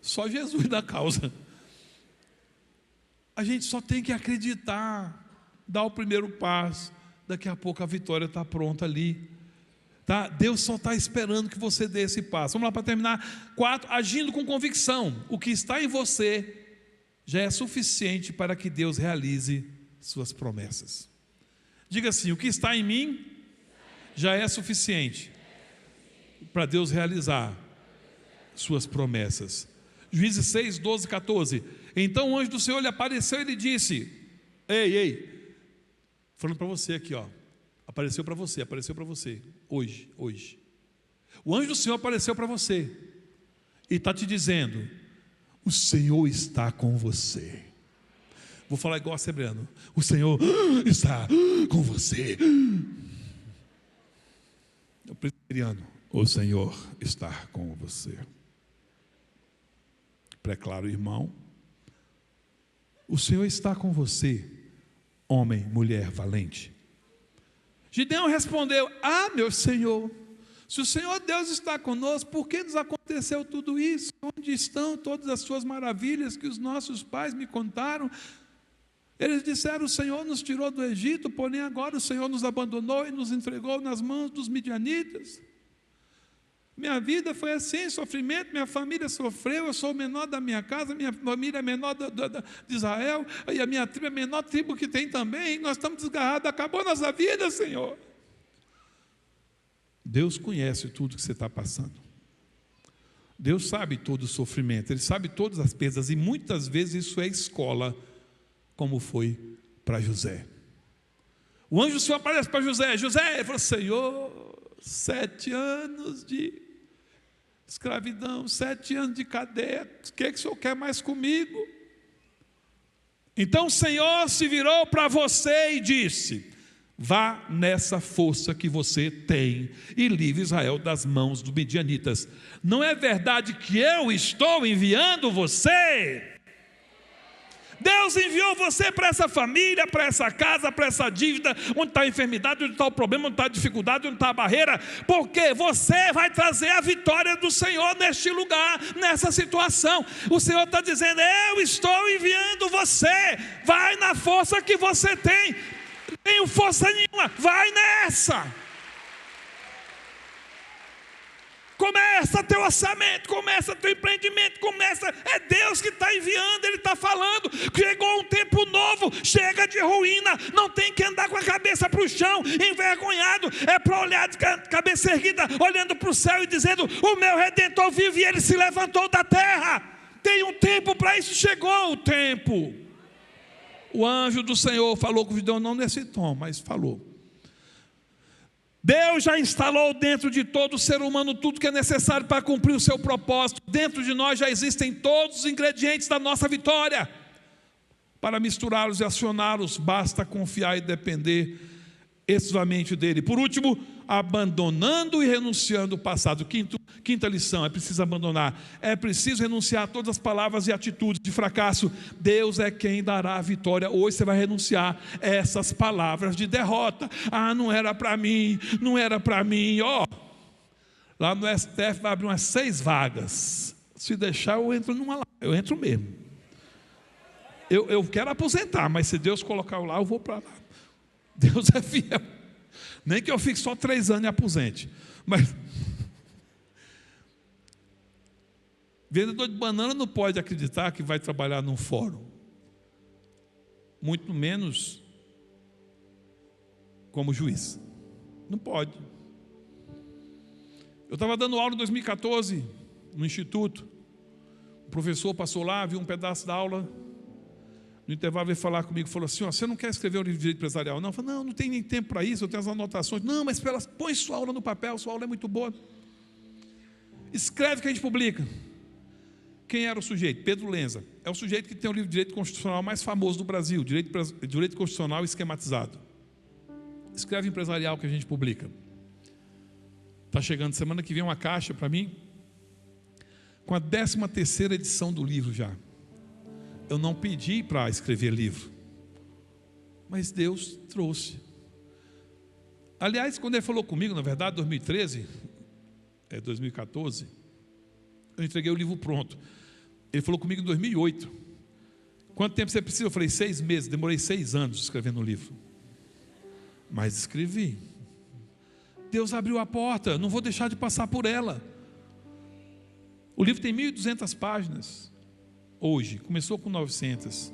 Só Jesus da causa. A gente só tem que acreditar, dar o primeiro passo. Daqui a pouco a vitória está pronta ali. Tá? Deus só está esperando que você dê esse passo. Vamos lá para terminar. 4, agindo com convicção. O que está em você já é suficiente para que Deus realize suas promessas. Diga assim: o que está em mim já é suficiente para Deus realizar suas promessas. Juízes 6, 12, 14. Então o anjo do Senhor lhe apareceu e lhe disse: ei, falando para você aqui, apareceu para você, hoje. O anjo do Senhor apareceu para você e está te dizendo: o Senhor está com você. Vou falar igual a Sebreano: o Senhor está com você. O presbiteriano: o Senhor está com você. Preclaro, irmão, o Senhor está com você, homem, mulher valente. Gideão respondeu: meu Senhor, se o Senhor Deus está conosco, por que nos aconteceu tudo isso? Onde estão todas as suas maravilhas que os nossos pais me contaram? Eles disseram: o Senhor nos tirou do Egito, porém agora o Senhor nos abandonou e nos entregou nas mãos dos midianitas. Minha vida foi assim, sofrimento, minha família sofreu, eu sou o menor da minha casa, minha família é menor de Israel, e a minha tribo é a menor tribo que tem também, nós estamos desgarrados, acabou nossa vida, Senhor. Deus conhece tudo que você está passando. Deus sabe todo o sofrimento, Ele sabe todas as perdas, e muitas vezes isso é escola, como foi para José. O anjo do Senhor aparece para José. José falou: Senhor, 7 anos de escravidão, 7 anos de cadeia, o que o Senhor quer mais comigo? Então o Senhor se virou para você e disse: vá nessa força que você tem e livre Israel das mãos dos midianitas. Não é verdade que eu estou enviando você? Deus enviou você para essa família, para essa casa, para essa dívida, onde está a enfermidade, onde está o problema, onde está a dificuldade, onde está a barreira, porque você vai trazer a vitória do Senhor neste lugar, nessa situação. O Senhor está dizendo: eu estou enviando você, vai na força que você tem. Não tenho força nenhuma, vai nessa. Começa teu orçamento, começa teu empreendimento, é Deus que está enviando, Ele está falando. Chegou um tempo novo, chega de ruína, não tem que andar com a cabeça para o chão, envergonhado, é para olhar de cabeça erguida, olhando para o céu e dizendo: o meu Redentor vive e Ele se levantou da terra. Tem um tempo para isso, chegou o tempo. O anjo do Senhor falou com Gideão, não nesse tom, mas falou. Deus já instalou dentro de todo ser humano tudo que é necessário para cumprir o seu propósito. Dentro de nós já existem todos os ingredientes da nossa vitória. Para misturá-los e acioná-los, basta confiar e depender exclusivamente dele. Por último, abandonando e renunciando o passado. Quinta lição: é preciso abandonar, é preciso renunciar a todas as palavras e atitudes de fracasso. Deus é quem dará a vitória. Hoje você vai renunciar a essas palavras de derrota. Não era para mim, lá no STF vai abrir umas 6 vagas, se deixar eu entro numa lá, eu entro mesmo. Eu quero aposentar, mas se Deus colocar eu lá, eu vou para lá. Deus é fiel. Nem que eu fique só 3 anos e aposente. Mas vendedor de banana não pode acreditar que vai trabalhar num fórum. Muito menos como juiz. Não pode. Eu estava dando aula em 2014 no instituto. O professor passou lá, viu um pedaço da aula. No intervalo veio falar comigo, falou assim: ó, você não quer escrever um livro de direito empresarial? Não, eu falei, não tem nem tempo para isso, eu tenho as anotações. Não, mas põe sua aula no papel, sua aula é muito boa. Escreve que a gente publica. Quem era o sujeito? Pedro Lenza. É o sujeito que tem o livro de direito constitucional mais famoso do Brasil, direito constitucional esquematizado. Escreve empresarial que a gente publica. Está chegando semana que vem uma caixa para mim, com a 13ª edição do livro já. Eu não pedi para escrever livro, mas Deus trouxe. Aliás, quando ele falou comigo, na verdade, 2014, eu entreguei o livro pronto. Ele falou comigo em 2008. Quanto tempo você precisa? Eu falei 6 meses. Demorei 6 anos escrevendo o livro, mas escrevi. Deus abriu a porta, não vou deixar de passar por ela. O livro tem 1.200 páginas. Hoje, começou com 900.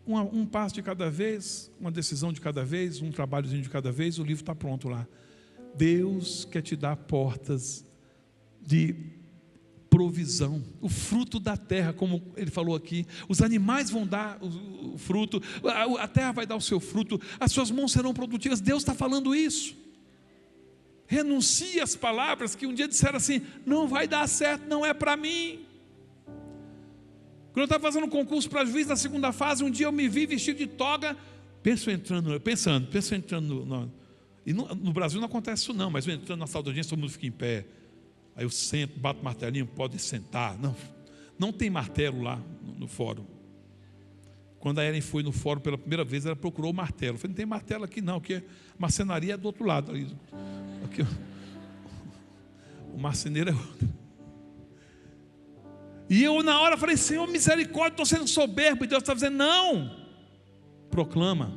Um passo de cada vez, uma decisão de cada vez, um trabalhozinho de cada vez, o livro está pronto lá. Deus quer te dar portas de provisão, o fruto da terra, como ele falou aqui. Os animais vão dar o fruto, a terra vai dar o seu fruto, as suas mãos serão produtivas. Deus está falando isso. Renuncie às palavras que um dia disseram assim: não vai dar certo, não é para mim. Quando eu estava fazendo um concurso para juiz na 2ª fase, um dia eu me vi vestido de toga, penso entrando e no Brasil não acontece isso não, mas eu entrando na sala de audiência, todo mundo fica em pé. Aí eu sento, bato o martelinho, pode sentar. Não tem martelo lá no fórum. Quando a Ellen foi no fórum pela primeira vez, ela procurou o martelo. Eu falei, não tem martelo aqui não, porque a marcenaria é do outro lado. Aqui, o marceneiro é outro. E eu na hora falei, Senhor, misericórdia, estou sendo soberbo. E Deus está dizendo, não. Proclama.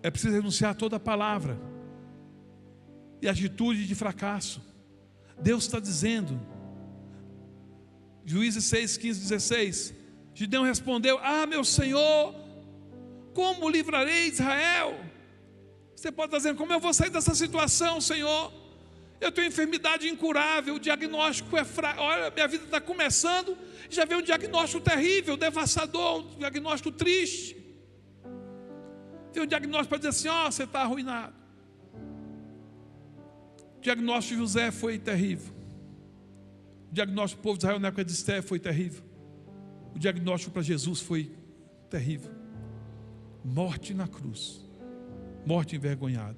É preciso renunciar a toda a palavra e atitude de fracasso. Deus está dizendo, Juízes 6, 15, 16, Gideão respondeu, meu Senhor, como livrarei Israel? Você pode estar dizendo, como eu vou sair dessa situação, Senhor? Eu tenho enfermidade incurável, o diagnóstico é fraco. Olha, minha vida está começando, já veio um diagnóstico terrível, devastador, um diagnóstico triste. Tem um diagnóstico para dizer assim, você está arruinado. O diagnóstico de José foi terrível. O diagnóstico do povo de Israel na época de Esther foi terrível. O diagnóstico para Jesus foi terrível. Morte na cruz. Morte envergonhada.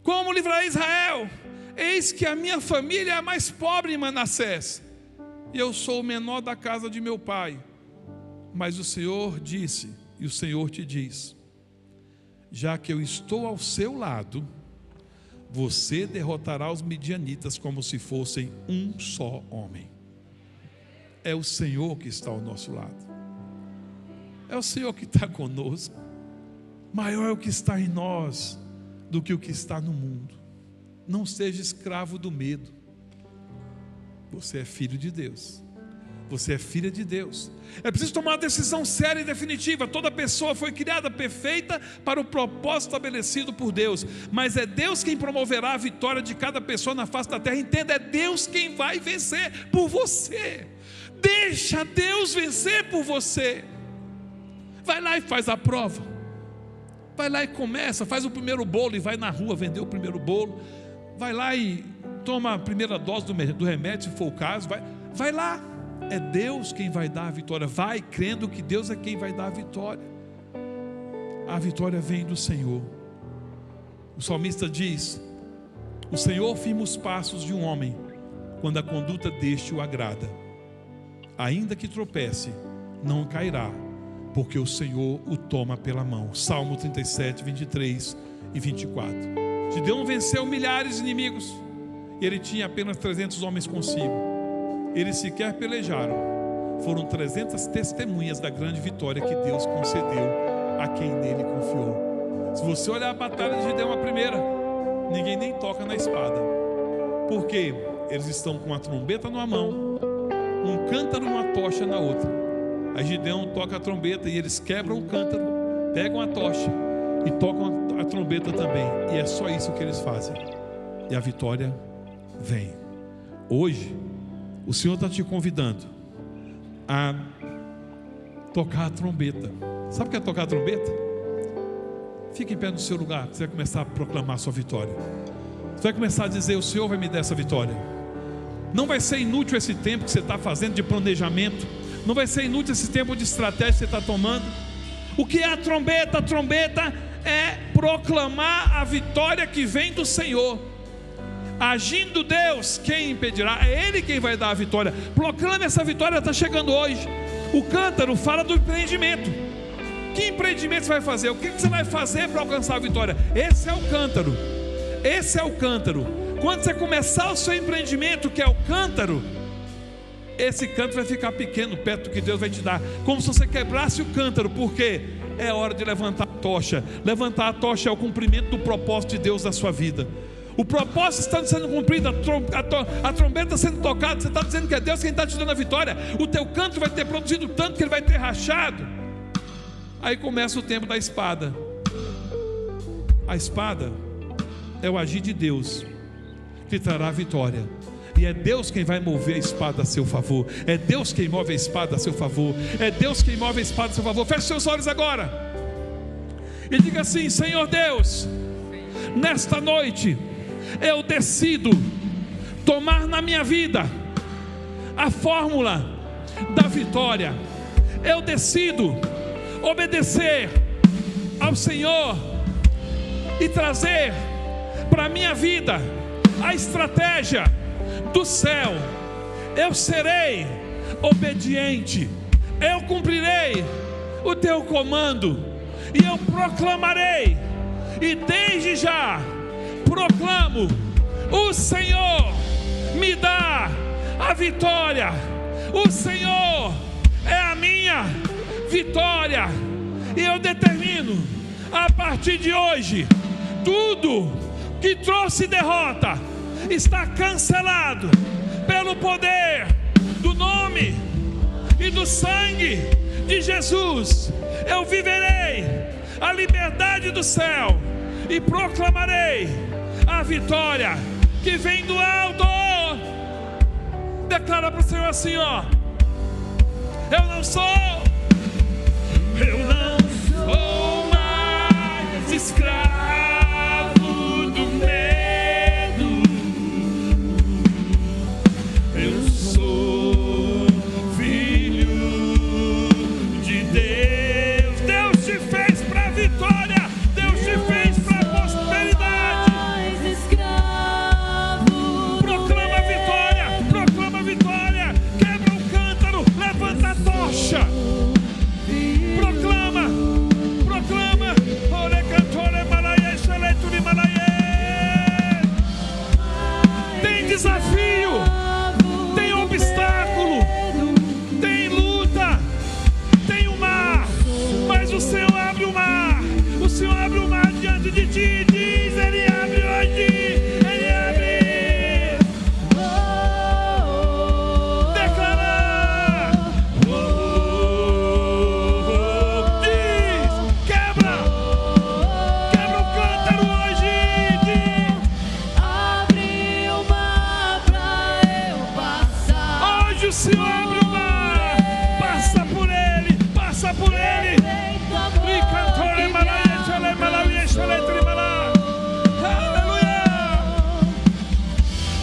Como livrarei Israel? Eis que a minha família é a mais pobre em Manassés, e eu sou o menor da casa de meu pai. Mas o Senhor disse, e o Senhor te diz, já que eu estou ao seu lado, você derrotará os midianitas como se fossem um só homem. É o Senhor que está ao nosso lado. É o Senhor que está conosco. Maior é o que está em nós do que o que está no mundo. Não seja escravo do medo. Você é filho de Deus. Você é filha de Deus. É preciso tomar uma decisão séria e definitiva. Toda pessoa foi criada perfeita para o propósito estabelecido por Deus. Mas é Deus quem promoverá a vitória de cada pessoa na face da terra. Entenda, é Deus quem vai vencer por você. Deixa Deus vencer por você. Vai lá e faz a prova. Vai lá e começa, faz o primeiro bolo e vai na rua vender o primeiro bolo. Vai lá e toma a primeira dose do remédio, se for o caso. Vai lá. É Deus quem vai dar a vitória. Vai crendo que Deus é quem vai dar a vitória. A vitória vem do Senhor. O salmista diz: o Senhor firma os passos de um homem quando a conduta deste o agrada. Ainda que tropece, não cairá, porque o Senhor o toma pela mão. Salmo 37, 23 e 24. Gideão venceu milhares de inimigos e ele tinha apenas 300 homens consigo. eles sequer pelejaram. Foram 300 testemunhas da grande vitória que Deus concedeu a quem nele confiou. Se você olhar a batalha de Gideão, a primeira, ninguém nem toca na espada. Por quê? Eles estão com uma trombeta numa mão, um cântaro e uma tocha na outra. Aí Gideão toca a trombeta e eles quebram o cântaro, pegam a tocha e tocam a trombeta também. E é só isso que eles fazem. E a vitória vem. Hoje, o Senhor está te convidando a tocar a trombeta. Sabe o que é tocar a trombeta? Fique em pé no seu lugar, você vai começar a proclamar a sua vitória. Você vai começar a dizer: o Senhor vai me dar essa vitória. Não vai ser inútil esse tempo que você está fazendo de planejamento. Não vai ser inútil esse tempo de estratégia que você está tomando. O que é a trombeta? A trombeta é proclamar a vitória que vem do Senhor. Agindo Deus, quem impedirá? É Ele quem vai dar a vitória. Proclame essa vitória, está chegando hoje. O cântaro fala do empreendimento. Que empreendimento você vai fazer? O que você vai fazer para alcançar a vitória? Esse é o cântaro. Esse é o cântaro. Quando você começar o seu empreendimento, que é o cântaro, esse cântaro vai ficar pequeno perto do que Deus vai te dar. Como se você quebrasse o cântaro. Por quê? É hora de levantar a tocha. Levantar a tocha é o cumprimento do propósito de Deus na sua vida. O propósito está sendo cumprido, a trombeta está sendo tocada. Você está dizendo que é Deus quem está te dando a vitória. O teu cântaro vai ter produzido tanto que ele vai ter rachado. Aí começa o tempo da espada. A espada é o agir de Deus que trará a vitória. E é Deus quem vai mover a espada a seu favor. É Deus quem move a espada a seu favor. É Deus quem move a espada a seu favor. Feche seus olhos agora e diga assim: Senhor Deus, nesta noite eu decido tomar na minha vida a fórmula da vitória. Eu decido obedecer ao Senhor e trazer para a minha vida a estratégia do céu. Eu serei obediente, eu cumprirei o teu comando e eu proclamarei, e desde já proclamo: o Senhor me dá a vitória, o Senhor é a minha vitória. E eu determino, a partir de hoje, tudo que trouxe derrota está cancelado pelo poder do nome e do sangue de Jesus. Eu viverei a liberdade do céu e proclamarei a vitória que vem do alto. Declara para o Senhor assim, ó: eu não sou mais escravo do medo. Eu sou filho de Deus. Deus te fez para a vitória. Deus te fez para a prosperidade. Proclama a vitória. Proclama a vitória. Quebra o cântaro. Levanta a tocha. Proclama. Ore cantore malaie, xeleturi malaie. Tem desafio, tem obstáculo, tem luta, tem o mar, mas o Senhor abre o mar. O Senhor abre o mar diante de ti. Diz: Ele abre hoje. Ele abre. Declara. Diz: quebra o cântaro hoje. Diz: Abre o mar pra eu passar. hoje o Senhor abre o mar. Passa por ele. Passa por ele. Ricantore malaie, xele malaie, xeletri malaie. Aleluia.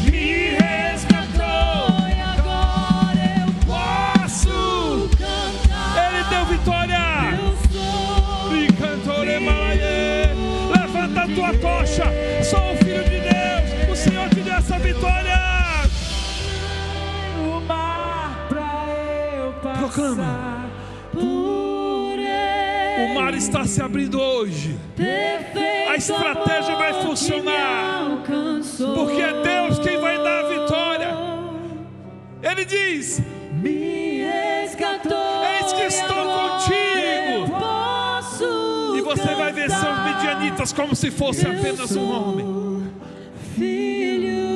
Me resgatou. E agora eu Posso. cantar. Ele deu vitória. Eu sou E cantore malaie. Levanta a tua tocha. Sou o filho de Deus. O Senhor te deu essa vitória. O mar pra eu passar. Proclama. por ele. O mar está se abrindo hoje. Perfeito A estratégia vai amor que funcionar. me alcançou. Porque é Deus quem vai dar a vitória. Ele diz: me resgatou. eis que estou e agora eu contigo. posso E você vai vencer os cantar. midianitas como se fosse apenas um homem. Filho